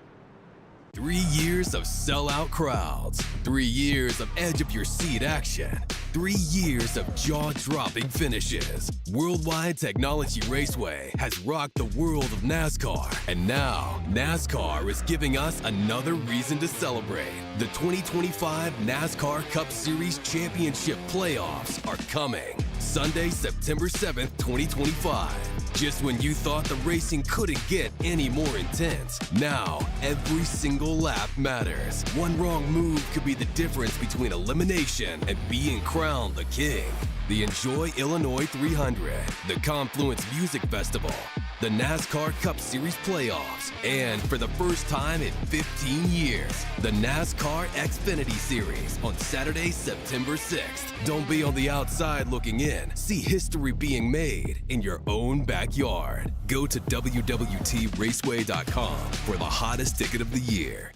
3 years of sellout crowds, 3 years of edge of your seat action, 3 years of jaw-dropping finishes. Worldwide Technology Raceway has rocked the world of NASCAR, and now NASCAR is giving us another reason to celebrate. The 2025 NASCAR Cup Series Championship Playoffs are coming Sunday, September 7th, 2025. Just when you thought the racing couldn't get any more intense, now every single lap matters. One wrong move could be the difference between elimination and being crowned the king. The Enjoy Illinois 300, the Confluence Music Festival, the NASCAR Cup Series Playoffs, and for the first time in 15 years, the NASCAR Xfinity Series on Saturday, September 6th. Don't be on the outside looking in. See history being made in your own backyard. Go to www.raceway.com for the hottest ticket of the year.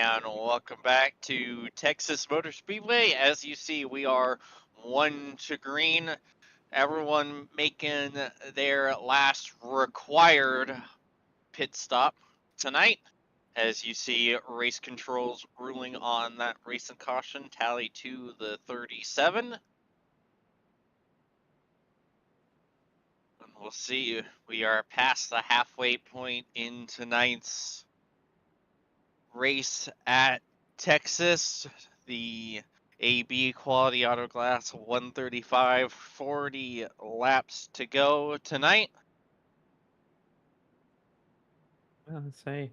And welcome back to Texas Motor Speedway. As you see, we are 1 to green. Everyone making their last required pit stop tonight. As you see, race controls ruling on that racing caution, tally to the 37. And we'll see, we are past the halfway point in tonight's race at Texas. The AB Quality Auto Glass 135, 40 laps to go tonight. Let's say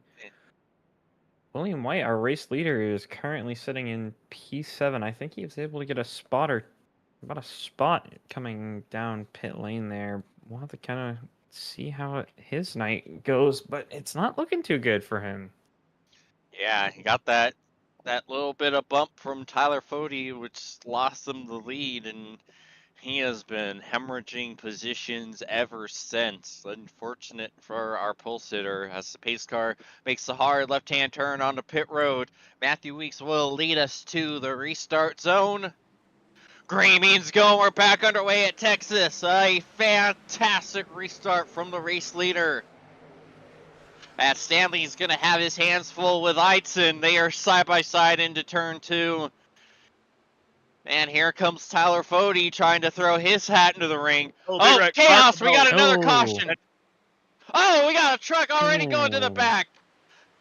William White, our race leader, is currently sitting in P7. I think he was able to get a spot coming down pit lane there. We'll have to kind of see how his night goes, but it's not looking too good for him. Yeah, he got that little bit of bump from Tyler Fody, which lost him the lead, and he has been hemorrhaging positions ever since. Unfortunate for our pole sitter as the pace car makes the hard left-hand turn onto pit road. Mathieu Weeks will lead us to the restart zone. Green means go. We're back underway at Texas. A fantastic restart from the race leader. Matt Stanley's going to have his hands full with Eitzen. They are side by side into turn 2. And here comes Tyler Fody trying to throw his hat into the ring. Big Oh, right. chaos! We got another Oh. caution. Oh, we got a truck already going to the Ooh. back.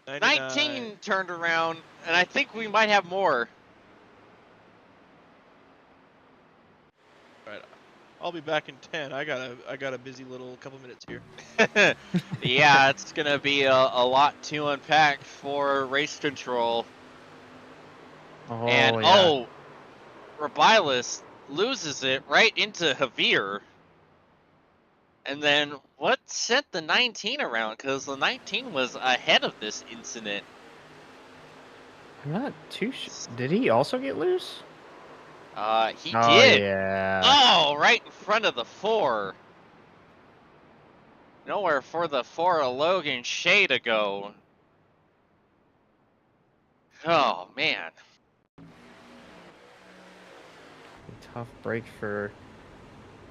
99. 19 turned around, and I think we might have more. Right. I'll be back in 10. I got a busy little couple minutes here. Yeah, it's gonna be a lot to unpack for race control. Oh, And yeah. Rabilis loses it right into Javier. And then what sent the 19 around? Because the 19 was ahead of this incident. I'm not too Did he also get loose? He Oh, did. yeah. Oh, right in front of the 4. Nowhere for the 4 of Logan Shea to go. Oh, man. Tough break for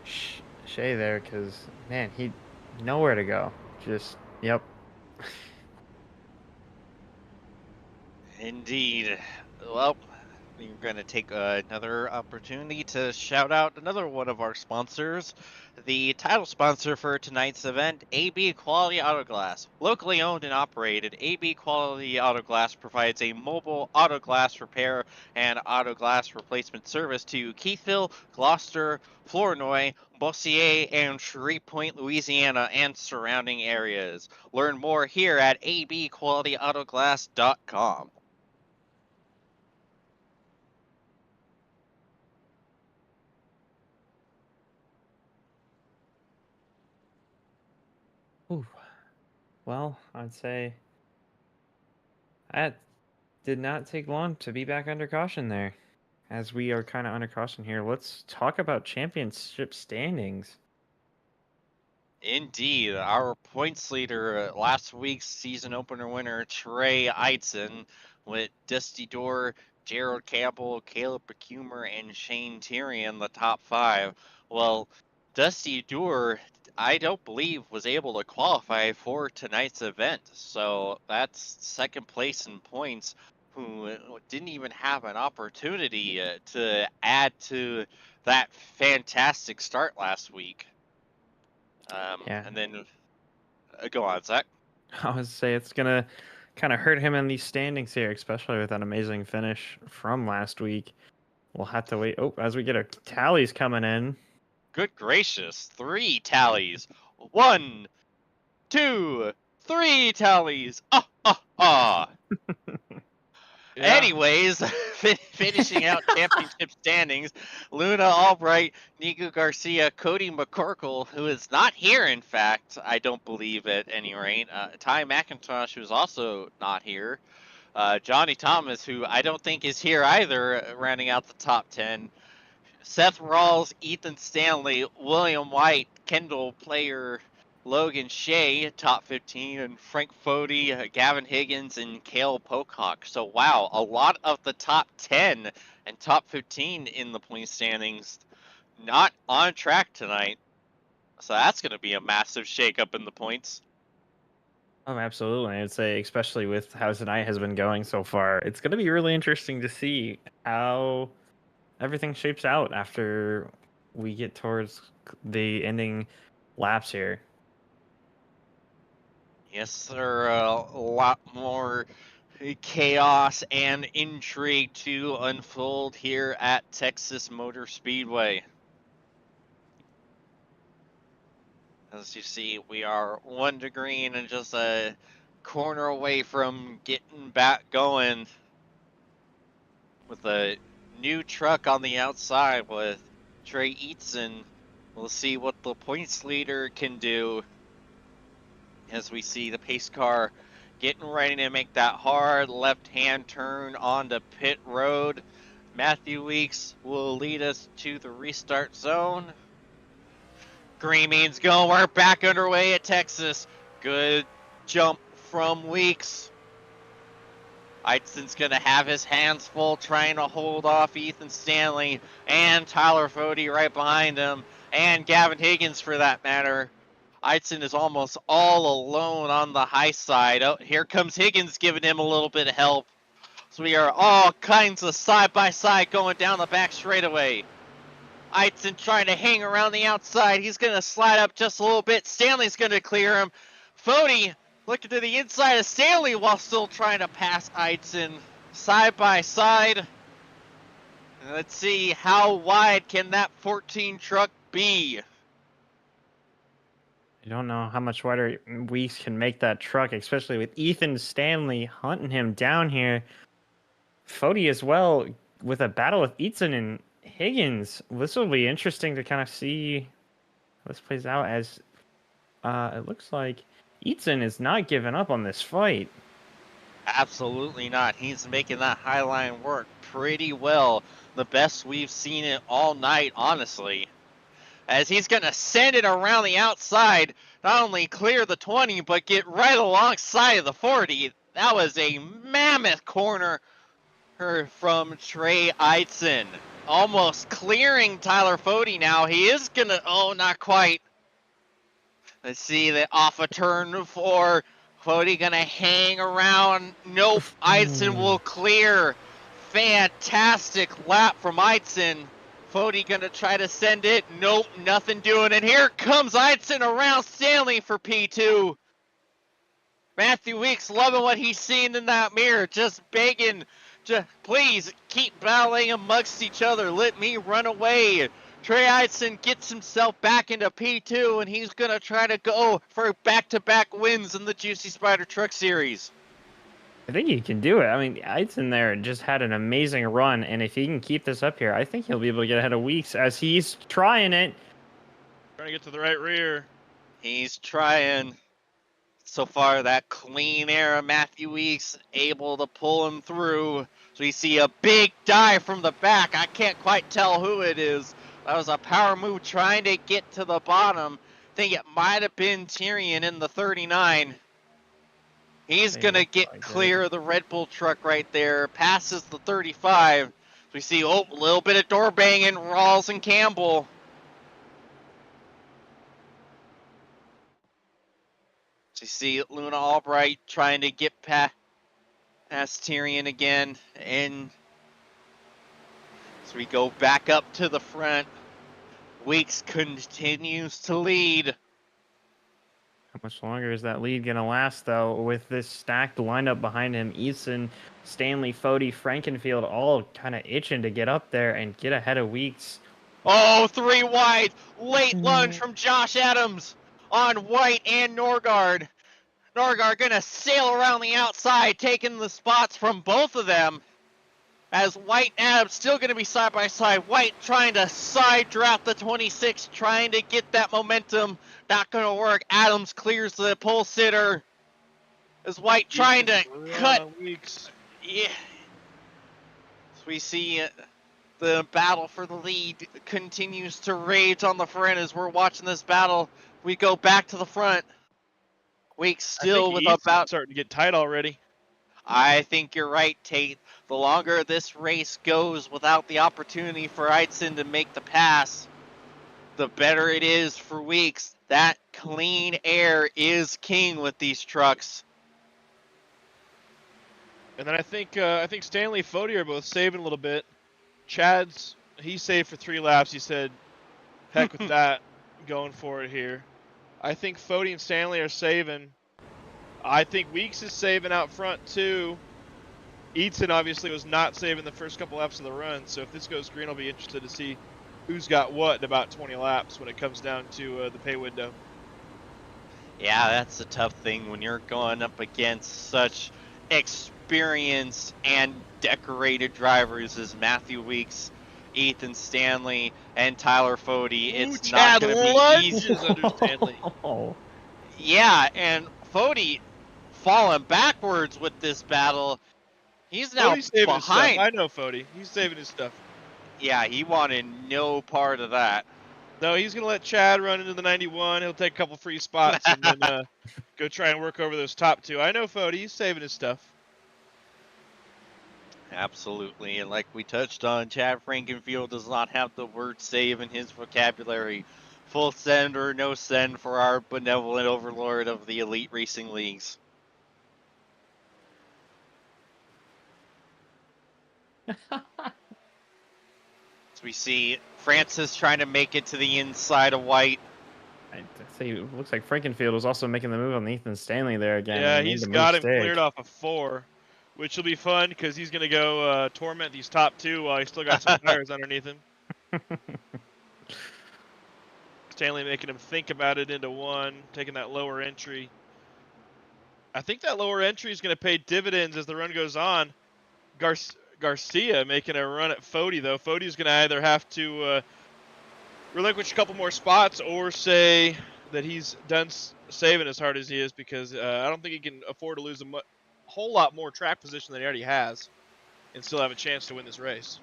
Shea there, because, man, he nowhere to go. Just, yep. Indeed. Well, we're going to take another opportunity to shout out another one of our sponsors. The title sponsor for tonight's event, AB Quality Auto Glass. Locally owned and operated, AB Quality Auto Glass provides a mobile auto glass repair and auto glass replacement service to Keithville, Gloucester, Flournoy, Bossier, and Shreveport, Louisiana, and surrounding areas. Learn more here at abqualityautoglass.com. Ooh. Well, I'd say that did not take long to be back under caution there. As we are kind of under caution here, let's talk about championship standings. Indeed, our points leader, last week's season opener winner, Trey Eitzen, with Dusty Dorr, Gerald Campbell, Caleb Becumer, and Shane Tyrion, the top 5. Well, Dusty Dorr, I don't believe, was able to qualify for tonight's event, so that's second place in points, who didn't even have an opportunity to add to that fantastic start last week. Yeah. And then go on, Zach. I would say it's gonna kind of hurt him in these standings here, especially with that amazing finish from last week. We'll have to wait. Oh, as we get our tallies coming in. Good gracious, 3 tallies. 1, 2, 3 tallies. Yeah. Anyways, finishing out championship standings, Luna Albright, Nico Garcia, Cody McCorkle, who is not here, in fact, I don't believe at any rate. Ty McIntosh, who's also not here. Johnny Thomas, who I don't think is here either, rounding out the top 10. Seth Rawls, Ethan Stanley, William White, Kendall Player, Logan Shea, top 15, and Frank Fody, Gavin Higgins, and Cale Pocock. So, wow, a lot of the top 10 and top 15 in the point standings not on track tonight. So that's going to be a massive shakeup in the points. Oh, absolutely. I'd say, especially with how tonight has been going so far, it's going to be really interesting to see how everything shapes out after we get towards the ending laps here. Yes, there are a lot more chaos and intrigue to unfold here at Texas Motor Speedway. As you see, we are 1 to green and just a corner away from getting back going with a new truck on the outside with Trey Eatson. We'll see what the points leader can do as we see the pace car getting ready to make that hard left-hand turn onto pit road. Mathieu Weeks will lead us to the restart zone. Green means go. We're back underway at Texas. Good jump from Weeks. Eidson's going to have his hands full trying to hold off Ethan Stanley and Tyler Fody right behind him, and Gavin Higgins for that matter. Eidson is almost all alone on the high side. Oh, here comes Higgins giving him a little bit of help. So we are all kinds of side-by-side going down the back straightaway. Eidson trying to hang around the outside. He's going to slide up just a little bit. Stanley's going to clear him. Fody looking to the inside of Stanley while still trying to pass Eidson side by side. And let's see, how wide can that 14 truck be? I don't know how much wider Weeks can make that truck, especially with Ethan Stanley hunting him down here. Fody as well with a battle with Eaton and Higgins. This will be interesting to kind of see how this plays out, as it looks like Eaton is not giving up on this fight. Absolutely not. He's making that high line work pretty well. The best we've seen it all night, honestly. As he's going to send it around the outside, not only clear the 20, but get right alongside of the 40. That was a mammoth corner from Trey Eidson. Almost clearing Tyler Fody now. He is going to, oh, not quite. Let's see, the off a turn 4. Fody going to hang around. Nope, Eidson will clear. Fantastic lap from Eidson. Fody going to try to send it. Nope, nothing doing. And here comes Eidson around Stanley for P2. Mathieu Weeks loving what he's seeing in that mirror. Just begging, please keep battling amongst each other. Let me run away. Trey Eidson gets himself back into P2, and he's going to try to go for back-to-back wins in the Juicy Spider Truck Series. I think he can do it. I mean, Eidson there just had an amazing run, and if he can keep this up here, I think he'll be able to get ahead of Weeks as he's trying it. Trying to get to the right rear. He's trying. So far, that clean air of Mathieu Weeks able to pull him through. So you see a big dive from the back. I can't quite tell who it is. That was a power move trying to get to the bottom. I think it might have been Tyrion in the 39. He's going to get clear of the Red Bull truck right there. Passes the 35. So we see, a little bit of door banging, Rawls and Campbell. So you see Luna Albright trying to get past Tyrion again. And so we go back up to the front. Weeks continues to lead. How much longer is that lead going to last, though, with this stacked lineup behind him? Eason, Stanley, Fody, Frankenfield all kind of itching to get up there and get ahead of Weeks. Oh, 3 wide. Late lunge from Josh Adams on White and Norgard. Norgard going to sail around the outside, taking the spots from both of them. As White and Adams still going to be side by side. White trying to side draft the 26, trying to get that momentum. Not going to work. Adams clears the pole sitter. As White trying to cut. Weeks. Yeah. So we see the battle for the lead continues to rage on the front as we're watching this battle. We go back to the front. Weeks still with about starting to get tight already. I think you're right, Tate. The longer this race goes without the opportunity for Eidson to make the pass, the better it is for Weeks. That clean air is king with these trucks. And then I think Stanley and Fody are both saving a little bit. Chad's, he saved for 3 laps. He said, heck with that, going for it here. I think Fody and Stanley are saving. I think Weeks is saving out front too. Eaton obviously was not saving the first couple laps of the run, so if this goes green, I'll be interested to see who's got what in about 20 laps when it comes down to the pay window. Yeah, that's the tough thing when you're going up against such experienced and decorated drivers as Mathieu Weeks, Ethan Stanley, and Tyler Fody. It's not going to be easy. Under Stanley. Yeah, and Fody falling backwards with this battle. He's now Fody's saving his stuff. behind. I know Fody. He's saving his stuff. Yeah, he wanted no part of that. No, he's going to let Chad run into the 91. He'll take a couple free spots and then go try and work over those top two. I know Fody. He's saving his stuff. Absolutely, and like we touched on, Chad Frankenfield does not have the word save in his vocabulary. Full send or no send for our benevolent overlord of the elite racing leagues. As we see Francis trying to make it to the inside of White. I say it looks like Frankenfield was also making the move on Ethan Stanley there again. Yeah, and made he's the got him mistake. cleared off of 4, which will be fun because he's going to go torment these top 2 while he's still got some tires underneath him. Stanley making him think about it into 1, taking that lower entry. I think that lower entry is going to pay dividends as the run goes on. Garcia making a run at Fody, though. Fody's going to either have to relinquish a couple more spots or say that he's done saving as hard as he is, because I don't think he can afford to lose a whole lot more track position than he already has and still have a chance to win this race.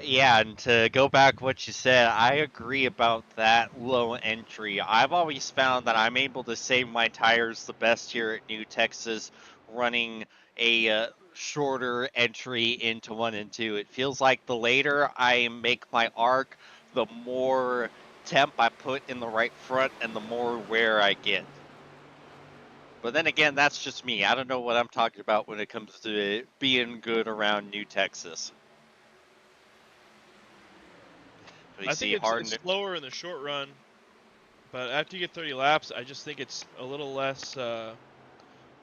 Yeah, and to go back what you said, I agree about that low entry. I've always found that I'm able to save my tires the best here at New Texas, running a shorter entry into 1 and 2. It feels like the later I make my arc, the more temp I put in the right front and the more wear I get. But then again, that's just me. I don't know what I'm talking about when it comes to being good around New Texas. I think it's slower in the short run, but after you get 30 laps, I just think it's a little less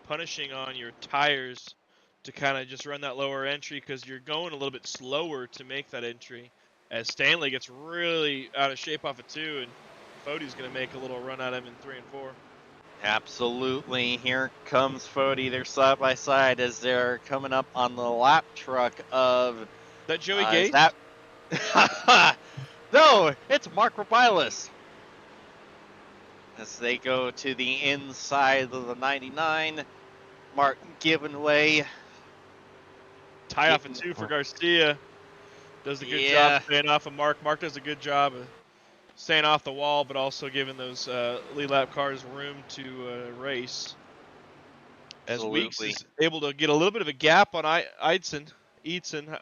punishing on your tires to kind of just run that lower entry, because you're going a little bit slower to make that entry. As Stanley gets really out of shape off of 2, and Fody's going to make a little run at him in 3 and 4. Absolutely. Here comes Fody. They're side by side as they're coming up on the lap truck of... Is that Joey Gates? No, it's Mark Robilis. As they go to the inside of the 99, Mark giving way. Tie off of 2 for Garcia. Does a good job staying off of Mark. Mark does a good job of staying off the wall, but also giving those lead lap cars room to race. As Weeks is able to get a little bit of a gap on Eidson.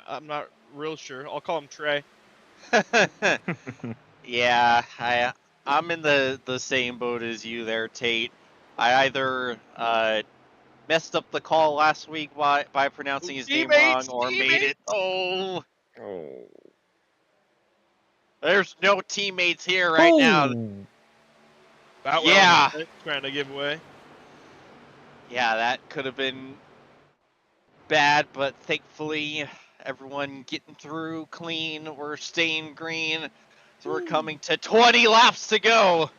I'm not real sure. I'll call him Trey. Yeah, I'm in the same boat as you there, Tate. I either messed up the call last week by pronouncing his name wrong, or made it. Oh. There's no teammates here right now. Yeah. Trying to give away. Yeah, that could have been bad, but thankfully everyone getting through clean. We're staying green. So we're coming to 20 laps to go.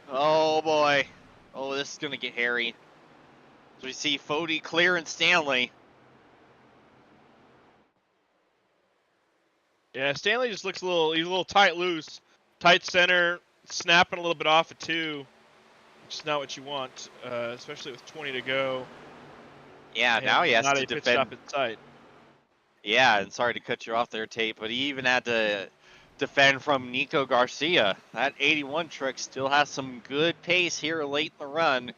Oh boy. Oh, this is going to get hairy. So we see Fody clearing Stanley. Yeah, Stanley just looks he's a little tight loose. Tight center, snapping a little bit off of 2. Which is not what you want, especially with 20 to go. Yeah, now he has to defend. Pit stop in sight. Yeah, and sorry to cut you off there, Tate, but he even had to defend from Nico Garcia. That 81 truck still has some good pace here late in the run.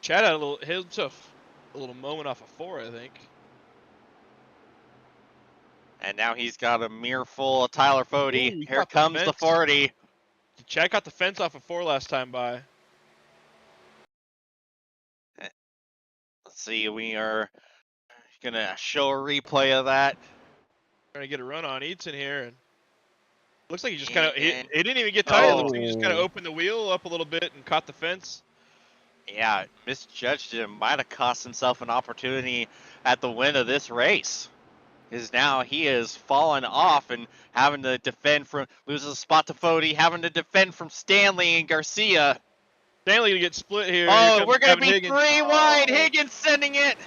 Chad had himself a little moment off of 4, I think. And now he's got a mirror full of Tyler Fody. Ooh, here comes the 40. Chad got the fence off of 4 last time by. Let's see, we are going to show a replay of that. Trying to get a run on Eaton here, and looks like he just kind of he didn't even get tight. It looks like he just kind of opened the wheel up a little bit and caught the fence. Yeah, misjudged him. Might have cost himself an opportunity at the win of this race. Because now he is falling off and having to defend from, loses a spot to Fody, having to defend from Stanley and Garcia. Stanley to get split here. Oh, we're going to be Higgins. 3 wide. Higgins sending it.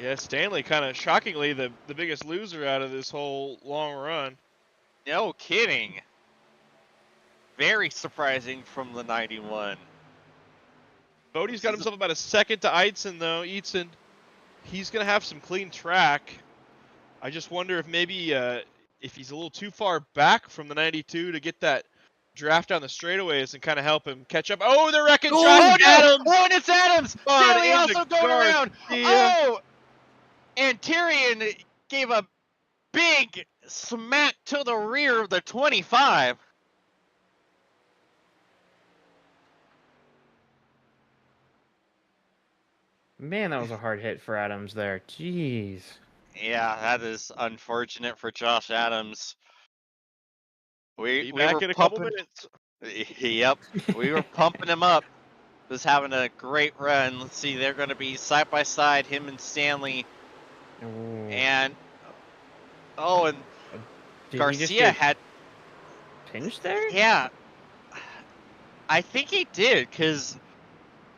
Yeah, Stanley kind of shockingly the biggest loser out of this whole long run. No kidding. Very surprising from the 91. Bodie's got himself about a second to Eitzen, though. Eitzen, he's going to have some clean track. I just wonder if maybe if he's a little too far back from the 92 to get that draft down the straightaways and kind of help him catch up. Oh, they're wrecking track. Oh, Adams! oh, and it's Adams! Stanley into also going around. Garcia. Oh! And Tyrion gave a big smack to the rear of the 25. Man, that was a hard hit for Adams there. Jeez. Yeah, that is unfortunate for Josh Adams. Be We back were in a couple pumping. minutes. Yep, we were pumping him up. Was having a great run. Let's see, they're going to be side by side, him and Stanley. Ooh. And and Did he just Garcia get had pinched there? Yeah, I think he did, because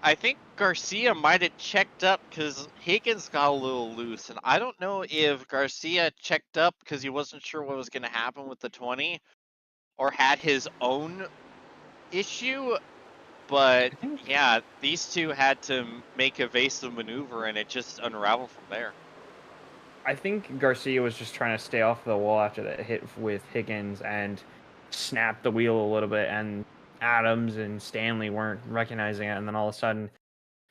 I think Garcia might have checked up because Higgins got a little loose, and I don't know if Garcia checked up because he wasn't sure what was going to happen with the 20 or had his own issue. But yeah, these two had to make evasive maneuver, and it just unraveled from there. I think Garcia was just trying to stay off the wall after that hit with Higgins and snapped the wheel a little bit, and Adams and Stanley weren't recognizing it, and then all of a sudden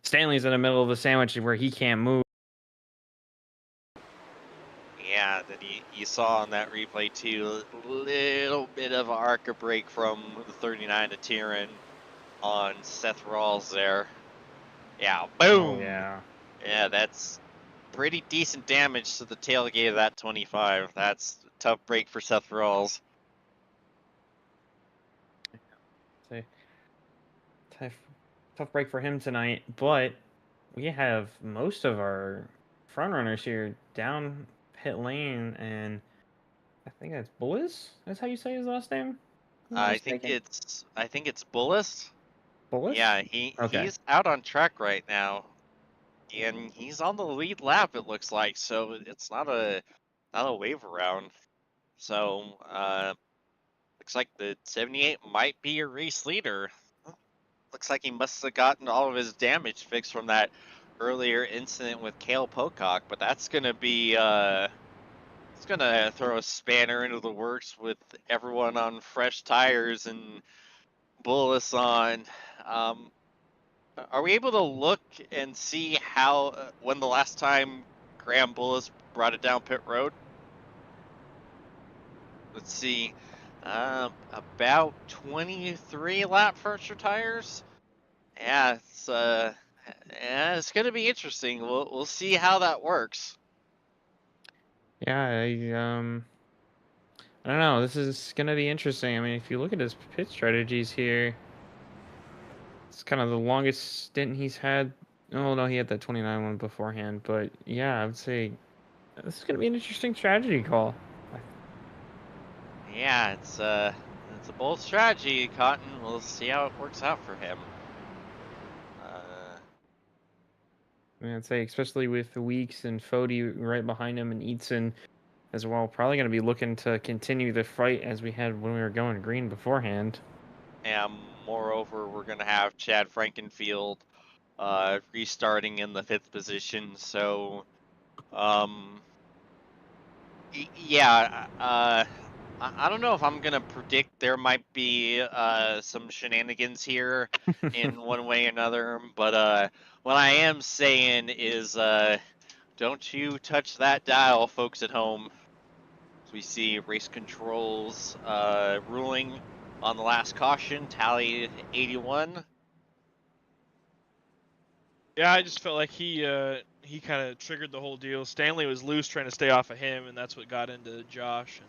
Stanley's in the middle of the sandwich where he can't move. Yeah, that you saw on that replay too, a little bit of an arc break from the 39 to Tyrion on Seth Rawls there. Yeah, boom! Oh, yeah. Yeah, that's pretty decent damage to the tailgate of that 25. That's a tough break for Seth Rawls. Tough break for him tonight, but we have most of our front runners here down pit lane, and I think that's Bullis. That's how you say his last name? I think it's Bullis. Bullis? Yeah, Okay. he's out on track right now, and he's on the lead lap. It looks like, so it's not a wave around. So looks like the 78 might be a race leader. Looks like he must have gotten all of his damage fixed from that earlier incident with Cale Pocock, but that's gonna be it's gonna throw a spanner into the works with everyone on fresh tires and Bullis on. Are we able to look and see how when the last time Graham Bullis brought it down pit road? Let's see, about 23 lap furniture tires. Yeah, it's gonna be interesting. We'll see how that works. Yeah, I don't know. This is gonna be interesting. I mean, if you look at his pit strategies here, it's kind of the longest stint he's had. Oh no, he had that 29 one beforehand. But yeah, I would say this is gonna be an interesting strategy call. Yeah, it's a bold strategy, Cotton. We'll see how it works out for him. I mean, I'd say especially with Weeks and Fody right behind him and Eatson as well, probably going to be looking to continue the fight as we had when we were going green beforehand. And moreover, we're going to have Chad Frankenfield restarting in the 5th position. So, yeah, I don't know if I'm going to predict there might be some shenanigans here in one way or another. But what I am saying is don't you touch that dial, folks at home. So we see race controls ruling on the last caution, tally 81. Yeah, I just felt like he kind of triggered the whole deal. Stanley was loose trying to stay off of him, and that's what got into Josh. And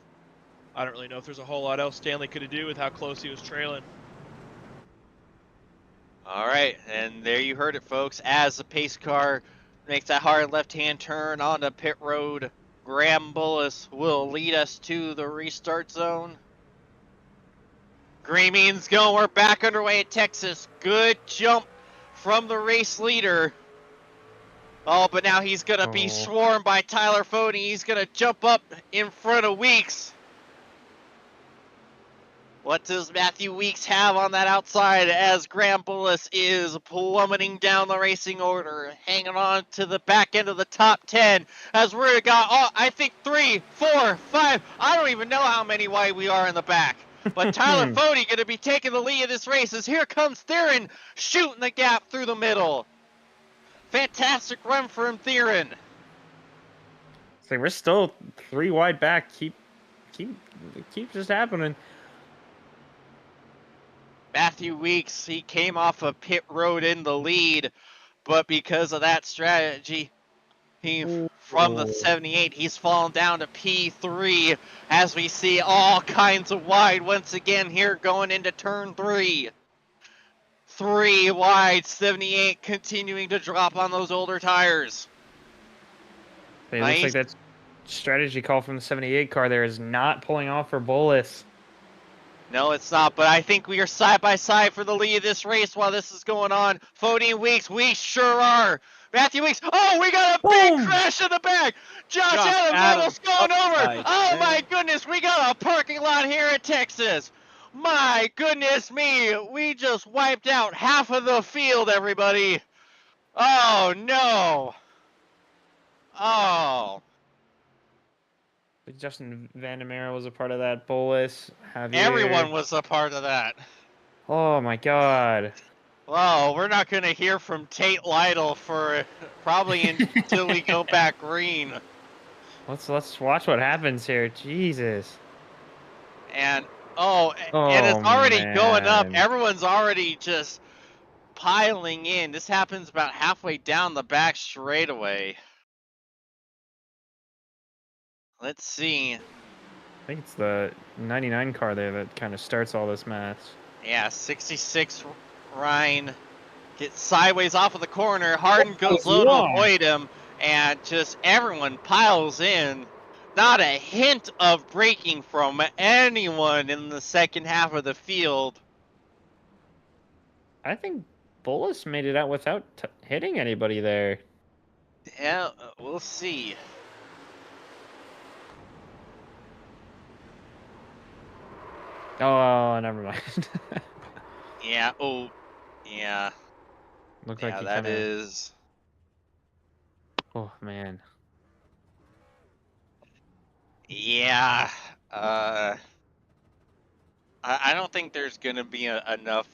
I don't really know if there's a whole lot else Stanley could do with how close he was trailing. All right, and there you heard it, folks. As the pace car makes that hard left-hand turn onto pit road, Graham Bullis will lead us to the restart zone. Green means going. We're back underway at Texas. Good jump from the race leader. Oh, but now he's going to be swarmed by Tyler Fody. He's going to jump up in front of Weeks. What does Mathieu Weeks have on that outside as Graham Bullis is plummeting down the racing order, hanging on to the back end of the top 10 as we're got, I think 3, 4, 5, I don't even know how many wide we are in the back. But Tyler Fody going to be taking the lead of this race as here comes Theron shooting the gap through the middle. Fantastic run from Theron. So we're still 3 wide back. Keep just happening. Mathieu Weeks, he came off a pit road in the lead, but because of that strategy, from the 78, he's fallen down to P3 as we see all kinds of wide once again here going into turn 3. 3 wide, 78 continuing to drop on those older tires. It looks like that strategy call from the 78 car there is not pulling off for Bullis. No, it's not, but I think we are side by side for the lead of this race while this is going on. Fody and Weeks, we sure are. Mathieu Weeks, oh, we got a big crash in the back. Josh Adams going over. Oh my goodness, we got a parking lot here in Texas. My goodness me, we just wiped out half of the field, everybody. Oh no. Oh. Justin Vandermeer was a part of that. Bullis, Javier. Everyone was a part of that. Oh my god. Well, we're not going to hear from Tate Lytle for probably until we go back green. Let's watch what happens here. Jesus. And and it's already going up. Everyone's already just piling in. This happens about halfway down the back straightaway. Let's see. I think it's the 99 car there that kind of starts all this mess. Yeah, 66 Ryan gets sideways off of the corner. Harden goes low to avoid him, and just everyone piles in. Not a hint of braking from anyone in the second half of the field. I think Bullis made it out without hitting anybody there. Yeah, we'll see. Oh, never mind. Yeah, yeah. Looks like that is... Oh, man. Yeah, I don't think there's gonna be enough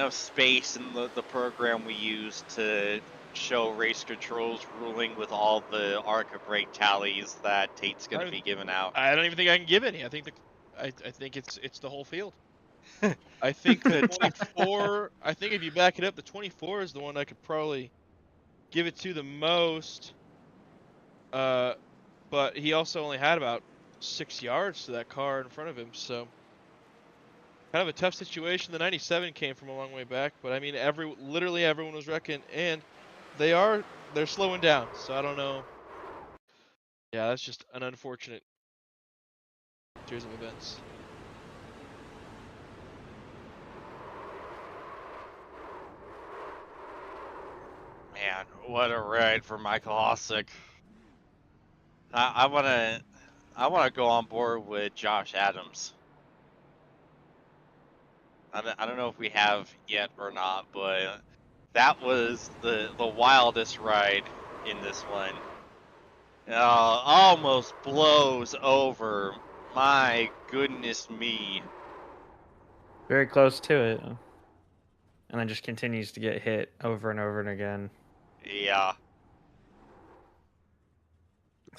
space in the program we use to show race controls ruling with all the ARCA brake tallies that Tate's gonna be giving out. I don't even think I can give any. I think I think it's the whole field. I think the 24. I think if you back it up, the 24 is the one I could probably give it to the most. But he also only had about 6 yards to that car in front of him, so kind of a tough situation. The 97 came from a long way back, but I mean, literally everyone was wrecking, and they're slowing down. So I don't know. Yeah, that's just an unfortunate series of events. Man, what a ride for Michael Hossack. I wanna go on board with Josh Adams. I don't know if we have yet or not, but that was the wildest ride in this one. Almost blows over. My goodness me. Very close to it. And then just continues to get hit over and over and again. Yeah.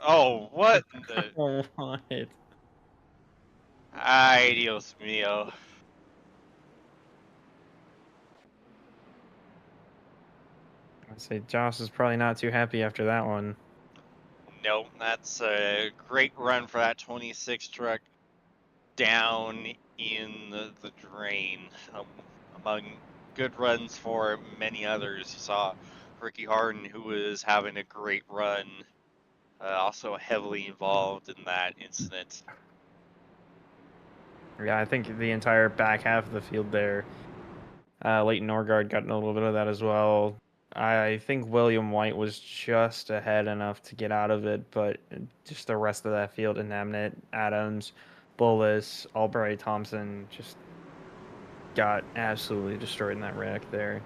Oh, what the... Oh, what? Ay, Dios mío. I'd say Josh is probably not too happy after that one. Nope, that's a great run for that 26 truck down in the drain. Among good runs for many others. You saw Ricky Harden, who was having a great run, also heavily involved in that incident. Yeah, I think the entire back half of the field there, Leighton Norgard got a little bit of that as well. I think William White was just ahead enough to get out of it, but just the rest of that field, Inamnet, Adams, Bullis, Albright Thompson just got absolutely destroyed in that wreck there.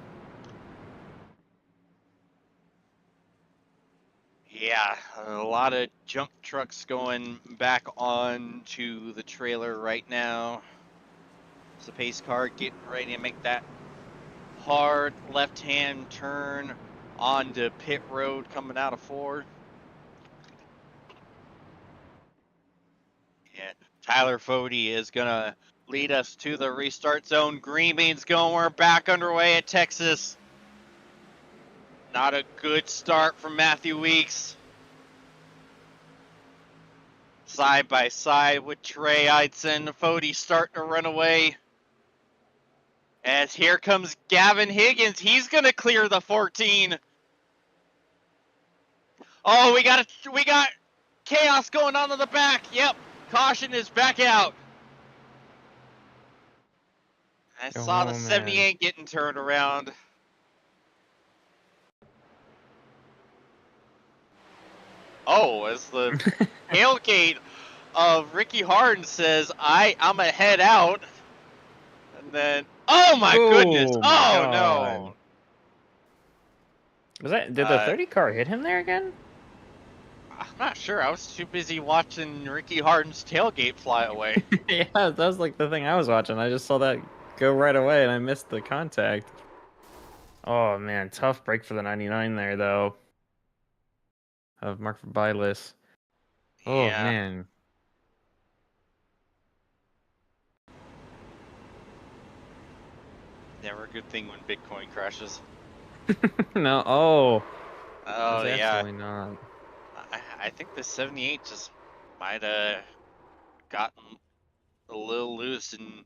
Yeah, a lot of junk trucks going back onto the trailer right now. It's the pace car getting ready to make that hard left-hand turn onto pit road coming out of 4. Yeah, Tyler Fody is gonna lead us to the restart zone. Green beans going. We're back underway at Texas. Not a good start from Mathieu Weeks. Side by side with Trey Eidson. Fody starting to run away. As here comes Gavin Higgins. He's gonna clear the 14. Oh, we got chaos going on in the back. Yep, caution is back out. I saw the 78 getting turned around. Oh, as the tailgate of Ricky Harden says, I'm a head out. And then, oh my goodness. Oh my Oh God. no. Did the 30 car hit him there again? I'm not sure. I was too busy watching Ricky Harden's tailgate fly away. Yeah, that was like the thing I was watching. I just saw that go right away and I missed the contact. Oh man, tough break for the 99 there though. Of Mark Bilis. Oh Yeah. man. Never a good thing when Bitcoin crashes. No, oh. Oh That's yeah. absolutely not. I think the 78 just might have gotten a little loose and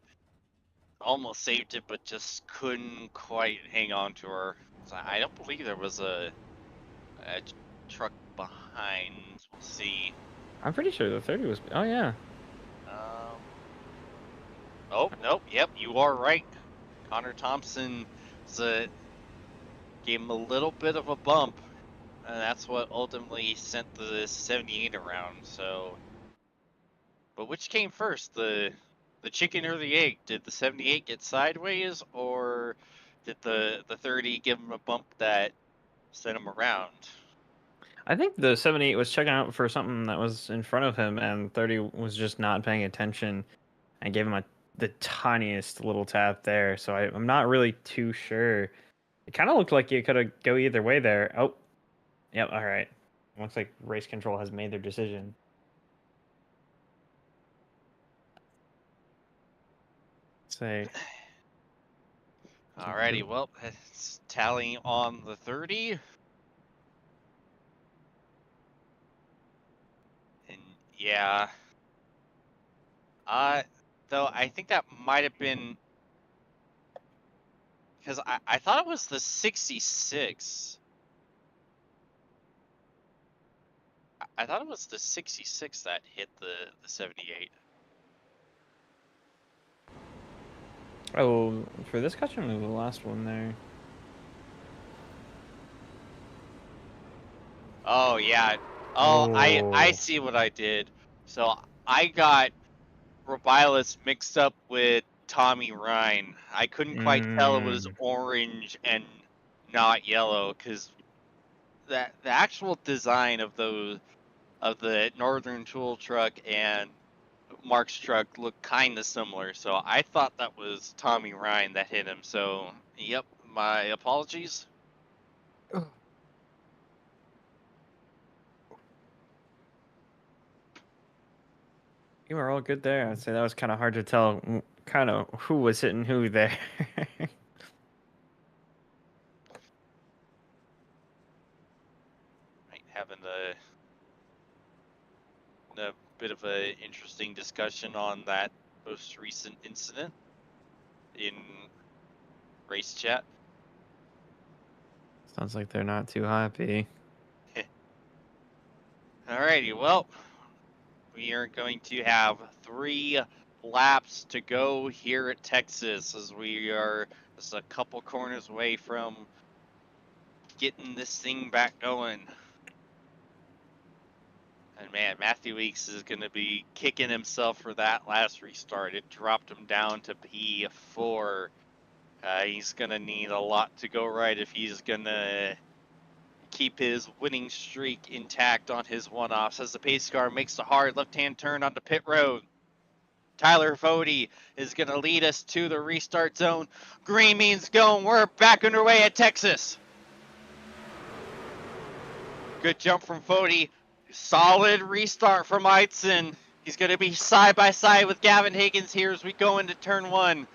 almost saved it, but just couldn't quite hang on to her. So I don't believe there was a truck behind. We'll see. I'm pretty sure the 30 was. Oh yeah. Oh nope. Yep, you are right. Connor Thompson gave him a little bit of a bump, and that's what ultimately sent the 78 around. So, but which came first, the chicken or the egg? Did the 78 get sideways, or did the 30 give him a bump that sent him around? I think the 78 was checking out for something that was in front of him, and 30 was just not paying attention and gave him the tiniest little tap there. So I'm not really too sure. It kind of looked like it could have go either way there. Oh, yep. All right. Looks like race control has made their decision. Say. Alrighty, well, it's tallying on the 30. And yeah, though I think that might have been because I thought it was the 66. I thought it was the 66 that hit the 78. Oh, for this caution was the last one there. Oh yeah. Oh, I Oh. see what I did. So I got Robilis mixed up with Tommy Ryan. I couldn't quite tell it was orange and not yellow because the actual design of the Northern Tool truck and Mark's truck looked kind of similar. So I thought that was Tommy Ryan that hit him. So yep, my apologies. You were all good there. I'd say that was kind of hard to tell kind of who was hitting who there. Right, having a bit of a interesting discussion on that most recent incident in race chat. Sounds like they're not too happy. Alrighty, well, we are going to have 3 laps to go here at Texas as we are just a couple corners away from getting this thing back going. And man, Mathieu Weeks is going to be kicking himself for that last restart. It dropped him down to P4. He's going to need a lot to go right if he's going to keep his winning streak intact on his one-offs as the pace car makes the hard left-hand turn onto pit road. Tyler Fody is going to lead us to the restart zone. Green means go. We're back underway at Texas. Good jump from Fody. Solid restart from Eitzen. He's going to be side by side with Gavin Higgins here as we go into turn 1.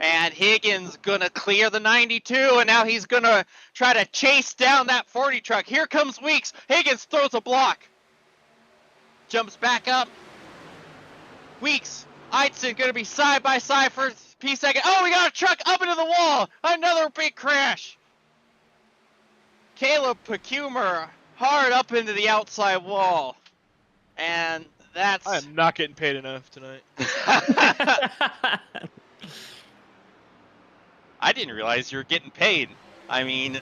And Higgins going to clear the 92, and now he's going to try to chase down that 40 truck. Here comes Weeks. Higgins throws a block. Jumps back up. Weeks, Eitzen going to be side by side for P2. Oh, we got a truck up into the wall. Another big crash. Caleb Pecumer hard up into the outside wall. And that's... I am not getting paid enough tonight. I didn't realize you were getting paid. I mean,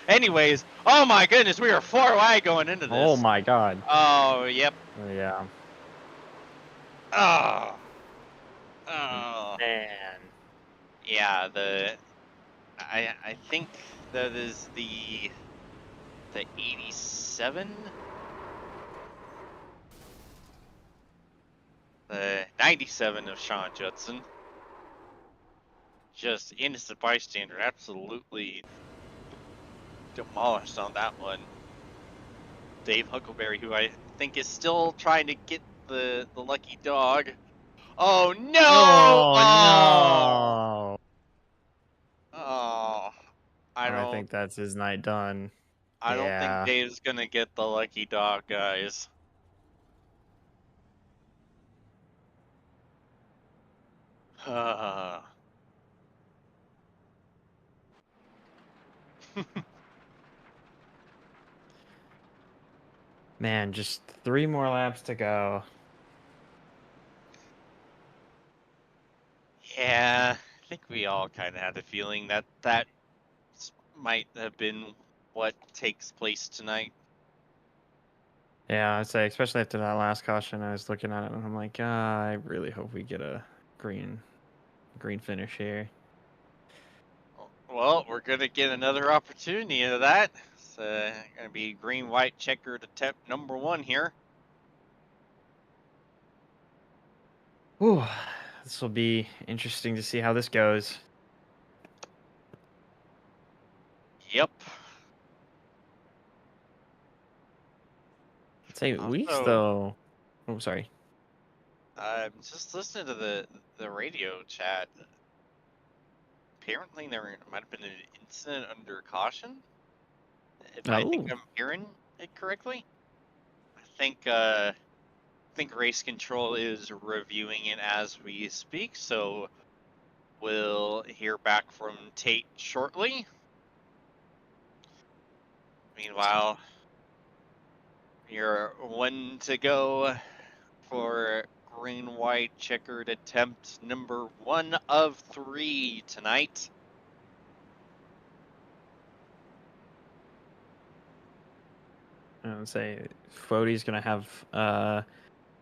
anyways, oh my goodness, we are 4 wide going into this. Oh my god. Oh, yep. Yeah. Oh. Oh. Man. Yeah, I think that is the 87. The 97 of Sean Judson. Just innocent bystander, absolutely demolished on that one. Dave Huckleberry, who I think is still trying to get the lucky dog. Oh no! Oh, no! Oh, I think that's his night done. I don't Yeah. think Dave's gonna get the lucky dog, guys. Man, just 3 more laps to go. Yeah, I think we all kind of had a feeling that that might have been what takes place tonight. Yeah, I'd say, especially after that last caution, I was looking at it and I'm like, I really hope we get a green finish here. Well, we're gonna get another opportunity of that. It's gonna be green-white checkered attempt number 1 here. Whew, this will be interesting to see how this goes. Yep. I'd say Weeks Also- though. Oh, sorry. I'm just listening to the radio chat. Apparently, there might have been an incident under caution. If I think Oh. I'm hearing it correctly. I think race control is reviewing it as we speak, so we'll hear back from Tate shortly. Meanwhile, you're 1 to go for green-white checkered attempt number 1 of 3 tonight. I would say Fody's gonna have a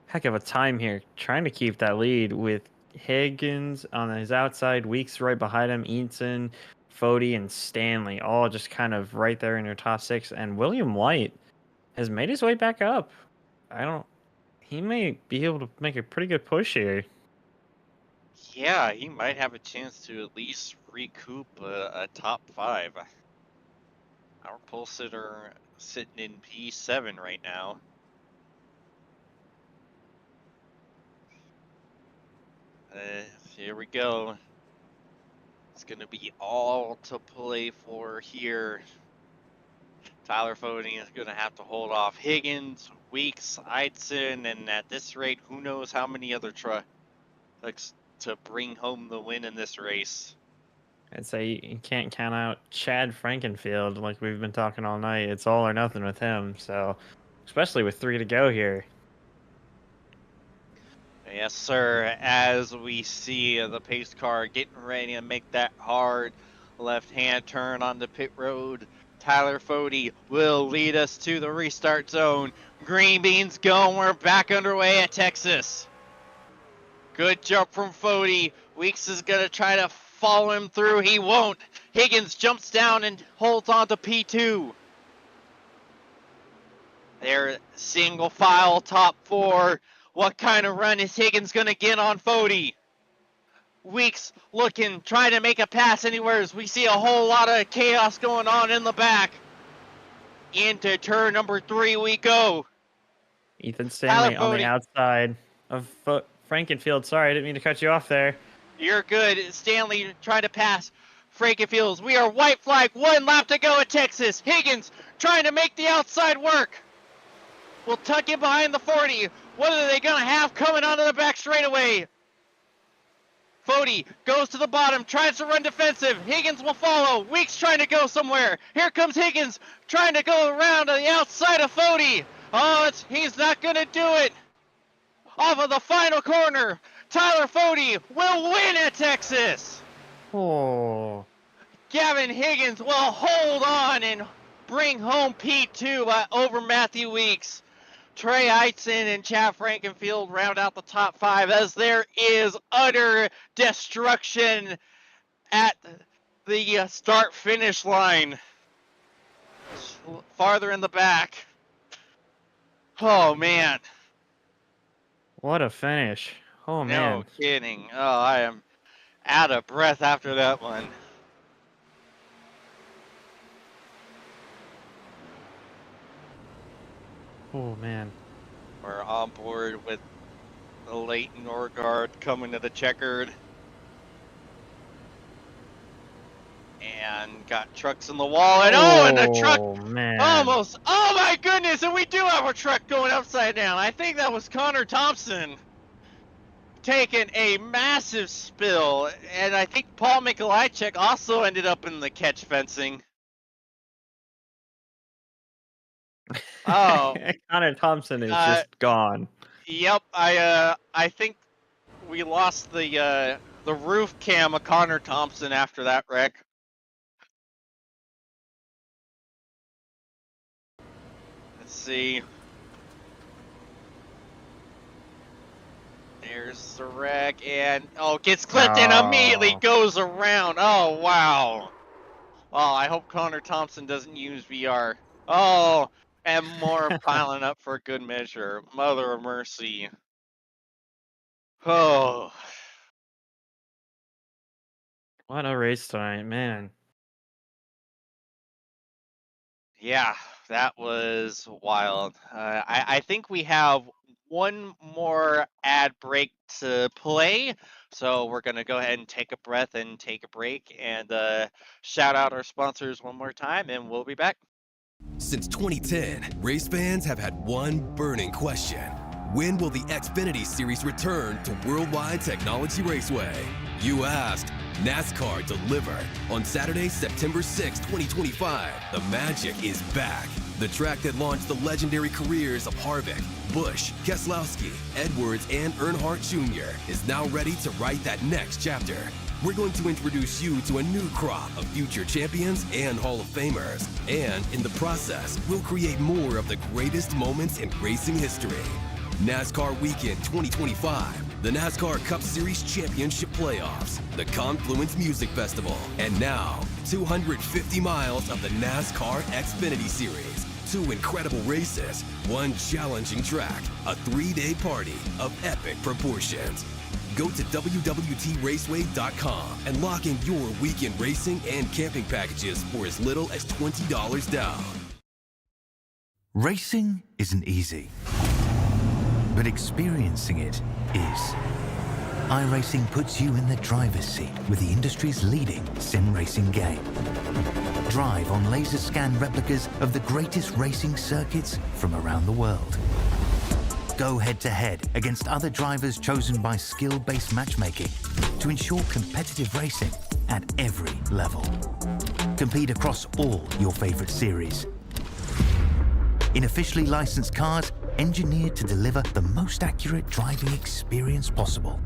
heck of a time here trying to keep that lead with Higgins on his outside, Weeks right behind him, Eaton, Fody, and Stanley all just kind of right there in your top 6. And William White has made his way back up. He may be able to make a pretty good push here. Yeah, he might have a chance to at least recoup a top 5. Our pole sitter sitting in P7 right now. Here we go. It's going to be all to play for here. Tyler Fody is going to have to hold off Higgins, Weeks, Eitzen, and at this rate, who knows how many other trucks to bring home the win in this race. I'd say you can't count out Chad Frankenfield like we've been talking all night. It's all or nothing with him. So, especially with 3 to go here. Yes, sir. As we see the pace car getting ready to make that hard left-hand turn on the pit road, Tyler Fody will lead us to the restart zone. Green beans going. We're back underway at Texas. Good jump from Fody. Weeks is going to try to follow him through. He won't. Higgins jumps down and holds on to P2. They're single file top 4. What kind of run is Higgins going to get on Fody? Weeks looking, trying to make a pass anywhere as we see a whole lot of chaos going on in the back. Into turn number 3 we go. Ethan Stanley Tyler on the Fody. outside of Frankenfield. Sorry, I didn't mean to cut you off there. You're good. Stanley trying to pass Frankenfields. We are white flag. 1 lap to go at Texas. Higgins trying to make the outside work. We'll tuck in behind the 40. What are they going to have coming onto the back straightaway? Fody goes to the bottom, tries to run defensive. Higgins will follow. Weeks trying to go somewhere. Here comes Higgins trying to go around on the outside of Fody. Oh, he's not going to do it. Off of the final corner, Tyler Fody will win at Texas. Oh. Gavin Higgins will hold on and bring home P2 over Mathieu Weeks. Trey Eitzen and Chad Frankenfield round out the top 5 as there is utter destruction at the start-finish line. Farther in the back. Oh, man. What a finish. Oh, man. No kidding. Oh, I am out of breath after that one. Oh, man. We're on board with the Leighton Norgard coming to the checkered. And got trucks in the wall. And and the truck man. almost. Oh my goodness. And we do have a truck going upside down. I think that was Connor Thompson taking a massive spill. And I think Paul Mikolajczyk also ended up in the catch fencing. Oh, Connor Thompson is just gone. Yep, I think we lost the roof cam of Connor Thompson after that wreck. Let's see. There's the wreck and gets clipped and immediately goes around. Oh wow. Well, I hope Connor Thompson doesn't use VR. Oh. And more piling up for good measure. Mother of mercy. Oh. What a race tonight, man. Yeah, that was wild. I think we have one more ad break to play. So we're going to go ahead and take a breath and take a break and shout out our sponsors one more time, and we'll be back. Since 2010, race fans have had one burning question. When will the Xfinity Series return to Worldwide Technology Raceway? You asked, NASCAR delivered. On Saturday, September 6, 2025, the magic is back. The track that launched the legendary careers of Harvick, Busch, Keselowski, Edwards, and Earnhardt Jr. is now ready to write that next chapter. We're going to introduce you to a new crop of future champions and Hall of Famers. And in the process, we'll create more of the greatest moments in racing history. NASCAR Weekend 2025, the NASCAR Cup Series Championship Playoffs, the Confluence Music Festival, and now 250 miles of the NASCAR Xfinity Series. 2 incredible races, 1 challenging track, a 3-day party of epic proportions. Go to www.raceway.com and lock in your weekend racing and camping packages for as little as $20 down. Racing isn't easy, but experiencing it is. iRacing puts you in the driver's seat with the industry's leading sim racing game. Drive on laser scan replicas of the greatest racing circuits from around the world. Go head-to-head against other drivers chosen by skill-based matchmaking to ensure competitive racing at every level. Compete across all your favorite series. In officially licensed cars, engineered to deliver the most accurate driving experience possible.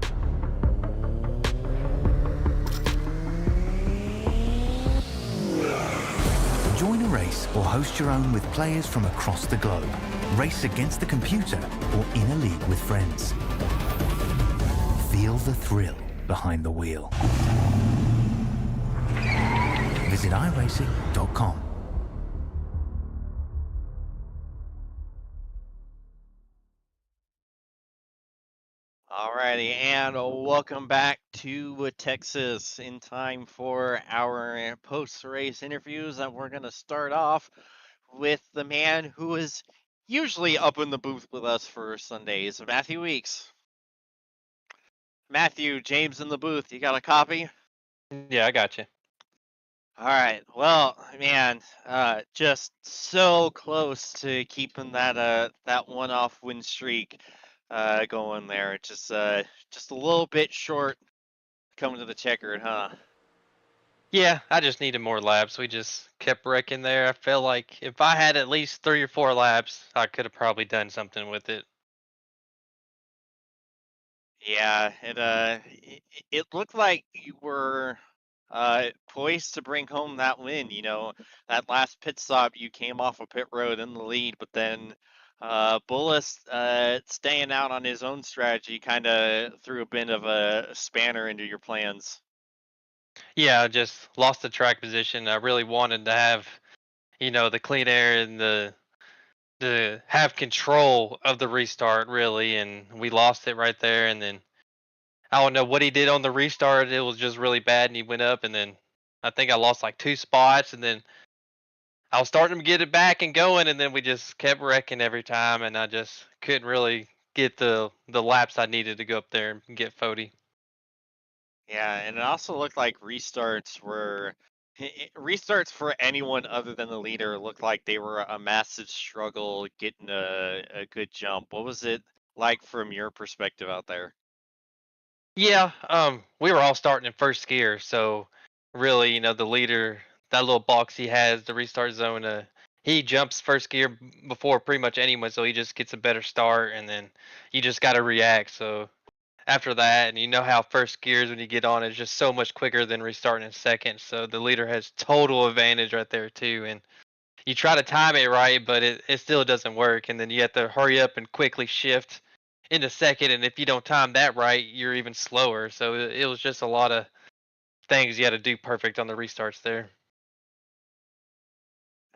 Join a race race or host your own with players from across the globe. Race against the computer or in a league with friends. Feel the thrill behind the wheel. Visit iRacing.com. Alrighty, and welcome back to Texas in time for our post-race interviews. And we're going to start off with the man who is usually up in the booth with us for Sundays, Mathieu Weeks. Matthew, James in the booth, you got a copy? Yeah, I got you. All right. Well, man, just so close to keeping that one-off win streak going there. Just a little bit short coming to the checkered, huh? Yeah, I just needed more laps. We just kept wrecking there. I felt like if I had at least 3 or 4 laps, I could have probably done something with it. Yeah, it looked like you were poised to bring home that win. You know, that last pit stop, you came off a pit road in the lead, but then Bullis staying out on his own strategy kind of threw a bit of a spanner into your plans. Yeah, I just lost the track position. I really wanted to have, the clean air and the have control of the restart really, and we lost it right there. And then I don't know what he did on the restart. It was just really bad, and he went up, and then I think I lost like 2 spots, and then I was starting to get it back and going, and then we just kept wrecking every time, and I just couldn't really get the laps I needed to go up there and get 40. Yeah, and it also looked like restarts for anyone other than the leader looked like they were a massive struggle getting a good jump. What was it like from your perspective out there? Yeah, we were all starting in first gear, so really, the leader, that little box he has, the restart zone, he jumps first gear before pretty much anyone, so he just gets a better start, and then you just got to react. So after that, and you know how first gears when you get on is just so much quicker than restarting in second, so the leader has total advantage right there too. And you try to time it right, but it still doesn't work, and then you have to hurry up and quickly shift into second, and if you don't time that right, you're even slower. So it was just a lot of things you had to do perfect on the restarts there.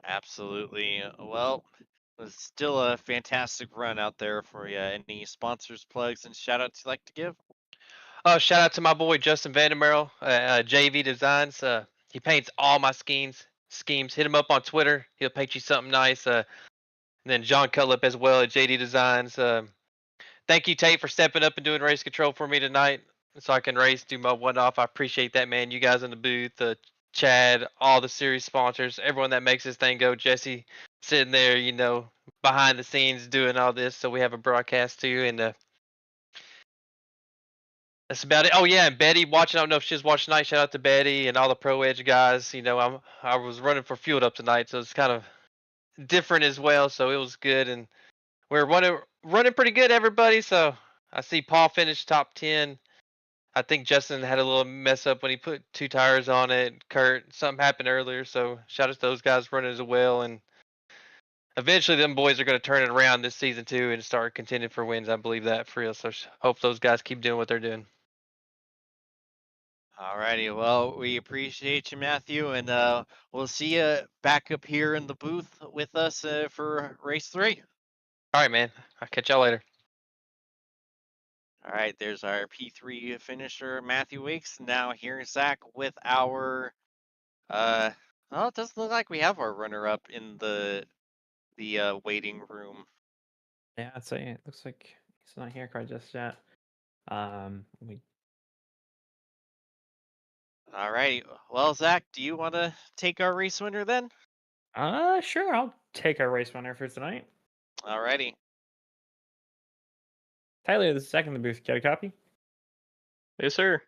Absolutely. Well, it was still a fantastic run out there for you. Any sponsors, plugs, and shout outs you'd like to give? Shout out to my boy Justin Vandermeer, JV Designs. He paints all my schemes. Hit him up on Twitter. He'll paint you something nice. And then John Cutlip as well at JD Designs. Thank you, Tate, for stepping up and doing race control for me tonight, so I can race, do my one-off. I appreciate that, man. You guys in the booth, Chad, all the series sponsors, everyone that makes this thing go. Jesse sitting there, behind the scenes doing all this, so we have a broadcast too. And that's about it. Oh yeah, and Betty watching. I don't know if she's watching tonight. Shout out to Betty and all the Pro Edge guys. I was running for Fueled Up tonight, so it's kind of different as well. So it was good, and we're running pretty good, everybody. So I see Paul finished top 10. I think Justin had a little mess up when he put 2 tires on it. Kurt, something happened earlier. So shout out to those guys running as well. And eventually them boys are going to turn it around this season too and start contending for wins. I believe that for real. So hope those guys keep doing what they're doing. Alrighty, well, we appreciate you, Matthew, and we'll see you back up here in the booth with us for race 3. All right, man. I'll catch y'all later. All right, there's our P3 finisher, Mathieu Weeks. Now here's Zach with our, well, it doesn't look like we have our runner-up in the waiting room. Yeah, I'd say it looks like he's not here quite just yet. We All right, well, Zach, do you want to take our race winner then? Sure, I'll take our race winner for tonight. Alrighty. Tyler, the second in the booth, get a copy? Yes, sir.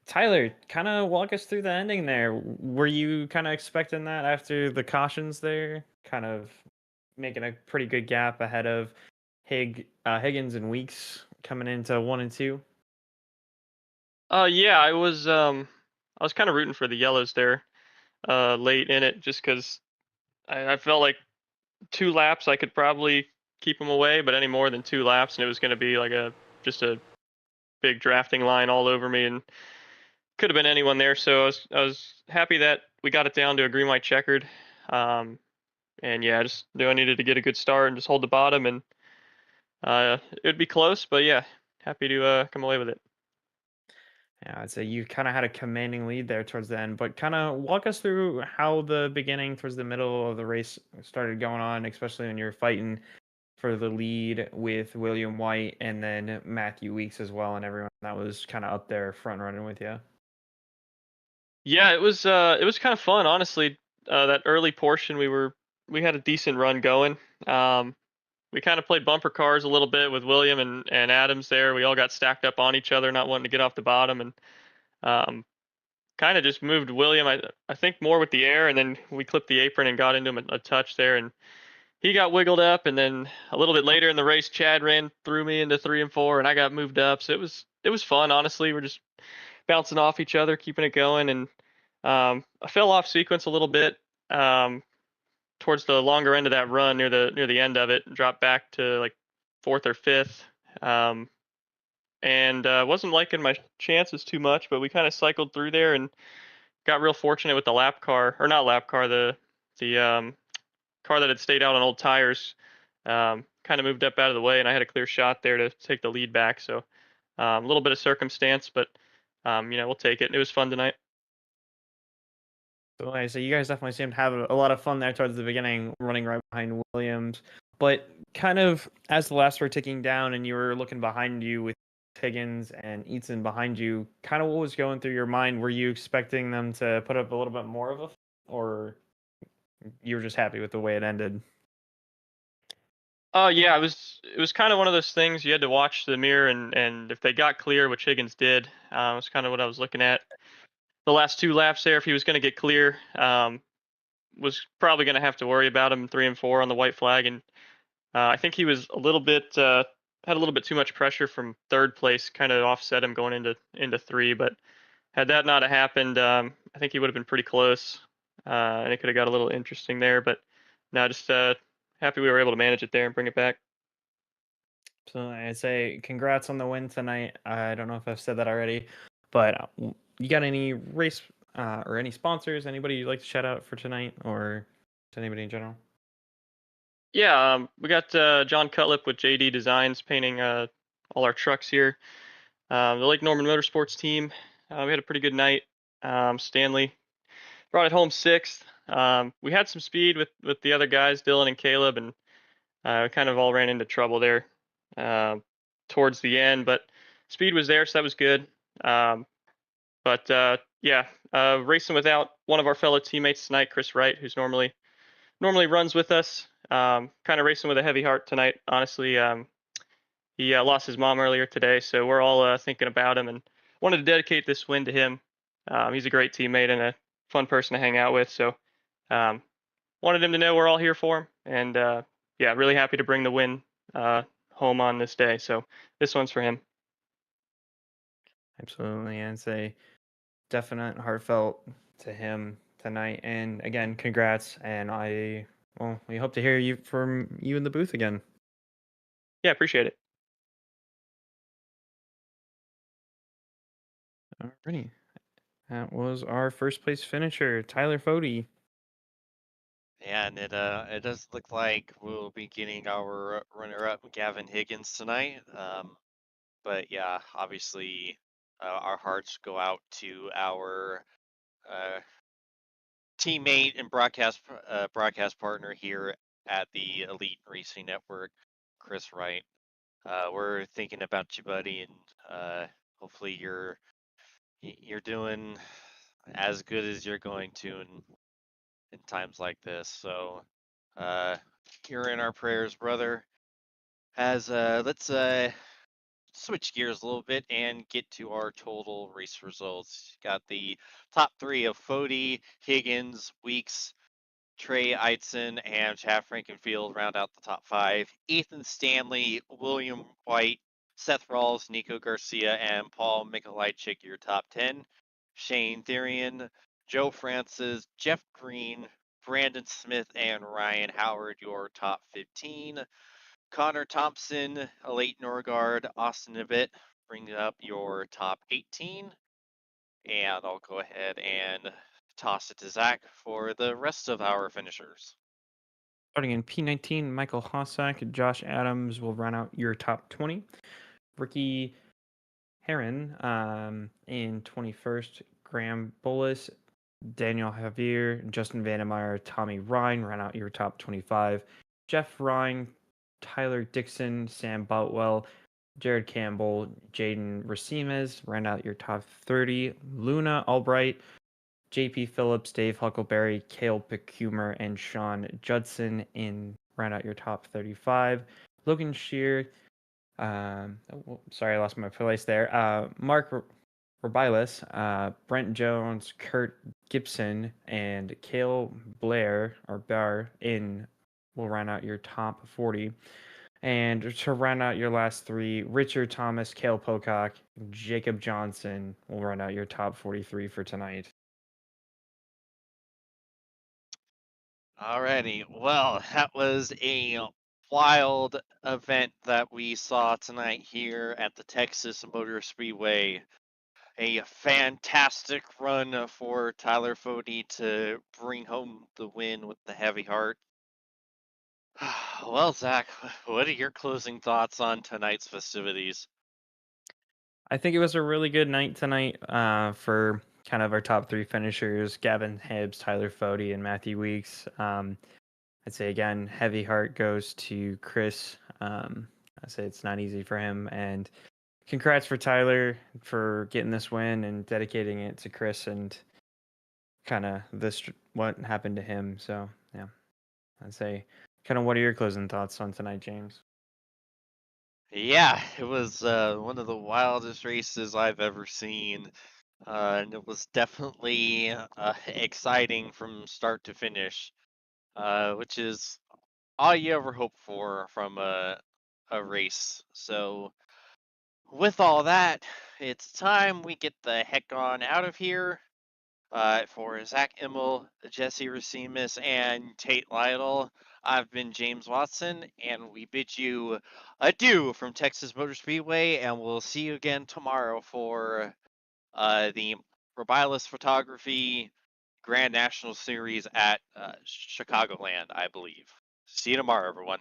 Tyler, kind of walk us through the ending there. Were you kind of expecting that after the cautions there? Kind of making a pretty good gap ahead of Higgins and Weeks coming into 1 and 2? Yeah, I was kind of rooting for the yellows there, late in it, just because I felt like 2 laps I could probably keep him away, but any more than 2 laps, and it was going to be like just a big drafting line all over me, and could have been anyone there. So I was happy that we got it down to a green white checkered. And yeah, I just knew I needed to get a good start and just hold the bottom, and it would be close, but yeah, happy to come away with it. Yeah, I'd say you kind of had a commanding lead there towards the end, but kind of walk us through how the beginning towards the middle of the race started going on, especially when you're fighting for the lead with William White and then Mathieu Weeks as well, and everyone that was kind of up there front running with you. Yeah, it was kind of fun, honestly. That early portion, we had a decent run going. We kind of played bumper cars a little bit with William and Adams there. We all got stacked up on each other, not wanting to get off the bottom, and um, kind of just moved William. I think more with the air, and then we clipped the apron and got into him a touch there, and he got wiggled up. And then a little bit later in the race, Chad ran through me into 3 and 4, and I got moved up. So it was fun, honestly. We're just bouncing off each other, keeping it going, and I fell off sequence a little bit towards the longer end of that run near the end of it, and dropped back to like fourth or fifth. Um, and wasn't liking my chances too much, but we kind of cycled through there and got real fortunate with the lap car, or not lap car, the car that had stayed out on old tires. Kind of moved up out of the way, and I had a clear shot there to take the lead back. So a little bit of circumstance, but we'll take it. It was fun tonight. So, like I say, you guys definitely seemed to have a lot of fun there towards the beginning, running right behind Williams. But kind of as the laps were ticking down and you were looking behind you with Higgins and Eaton behind you, kind of what was going through your mind? Were you expecting them to put up a little bit more of a, or you were just happy with the way it ended? Yeah, it was kind of one of those things you had to watch the mirror, and if they got clear, which Higgins did, was kind of what I was looking at. The last 2 laps there, if he was going to get clear, was probably going to have to worry about him 3 and 4 on the white flag, and I think he was a little bit had a little bit too much pressure from third place, kind of offset him going into three. But had that not have happened, I think he would have been pretty close, and it could have got a little interesting there. But no, just happy we were able to manage it there and bring it back. So I'd say congrats on the win tonight. I don't know if I've said that already, but you got any race or any sponsors? Anybody you'd like to shout out for tonight, or to anybody in general? Yeah, we got John Cutlip with JD Designs painting all our trucks here. The Lake Norman Motorsports team, we had a pretty good night. Stanley brought it home sixth. We had some speed with the other guys, Dylan and Caleb, and we kind of all ran into trouble there towards the end. But speed was there, so that was good. But yeah, racing without one of our fellow teammates tonight, Chris Wright, who's normally runs with us. Kind of racing with a heavy heart tonight, honestly. He lost his mom earlier today, so we're all thinking about him and wanted to dedicate this win to him. He's a great teammate and a fun person to hang out with, so wanted him to know we're all here for him. And yeah, really happy to bring the win home on this day. So this one's for him. Absolutely, and say definite heartfelt to him tonight. And again, congrats. And we hope to hear you from you in the booth again. Yeah, appreciate it. Alrighty, that was our first place finisher, Tyler Fody. Yeah, and it does look like we'll be getting our runner-up Gavin Higgins tonight. But yeah, obviously, our hearts go out to our teammate and broadcast partner here at the Elite Racing Network, Chris Wright. We're thinking about you, buddy, and hopefully you're doing as good as you're going to in times like this. So you're in our prayers, brother. As let's switch gears a little bit and get to our total race results. Got the top three of Fody, Higgins, Weeks, Trey Eitzen, and Chad Frankenfield round out the top five. Ethan Stanley, William White, Seth Rawls, Nico Garcia, and Paul Mikolajczyk, your top 10. Shane Therian, Joe Francis, Jeff Green, Brandon Smith and Ryan Howard, your top 15. Connor Thompson, Elate Norgard, Austin Abbott, bring up your top 18. And I'll go ahead and toss it to Zach for the rest of our finishers. Starting in P19, Michael Hossack, Josh Adams will run out your top 20. Ricky Heron in 21st, Graham Bolus, Daniel Javier, Justin Vandemeyer, Tommy Ryan run out your top 25. Jeff Ryan, Tyler Dixon, Sam Boutwell, Jared Campbell, Jaden Rasimas ran out your top 30. Luna Albright, JP Phillips, Dave Huckleberry, Cale Picumer, and Sean Judson in ran out your top 35. Logan Shear, sorry, I lost my place there. Mark Robilas, Brent Jones, Kurt Gibson, and Cale Blair or Barr in will run out your top 40. And to run out your last three, Richard Thomas, Cale Pocock, Jacob Johnson will run out your top 43 for tonight. Alrighty, well, that was a wild event that we saw tonight here at the Texas Motor Speedway. A fantastic run for Tyler Fody to bring home the win with the heavy heart. Well, Zach, what are your closing thoughts on tonight's festivities? I think it was a really good night tonight for kind of our top three finishers, Gavin Hibbs, Tyler Fody, and Mathieu Weeks. I'd say again, heavy heart goes to Chris. I'd say it's not easy for him, and congrats for Tyler for getting this win and dedicating it to Chris and kind of this what happened to him. So yeah, I'd say kind of what are your closing thoughts on tonight, James? Yeah, it was one of the wildest races I've ever seen. And it was definitely exciting from start to finish, which is all you ever hope for from a race. So, with all that, it's time we get the heck on out of here. For Zack Imel, Jesse Rasimas, and Tate Lytle, I've been James Watson, and we bid you adieu from Texas Motor Speedway, and we'll see you again tomorrow for the Robilas Photography Grand National Series at Chicagoland, I believe. See you tomorrow, everyone.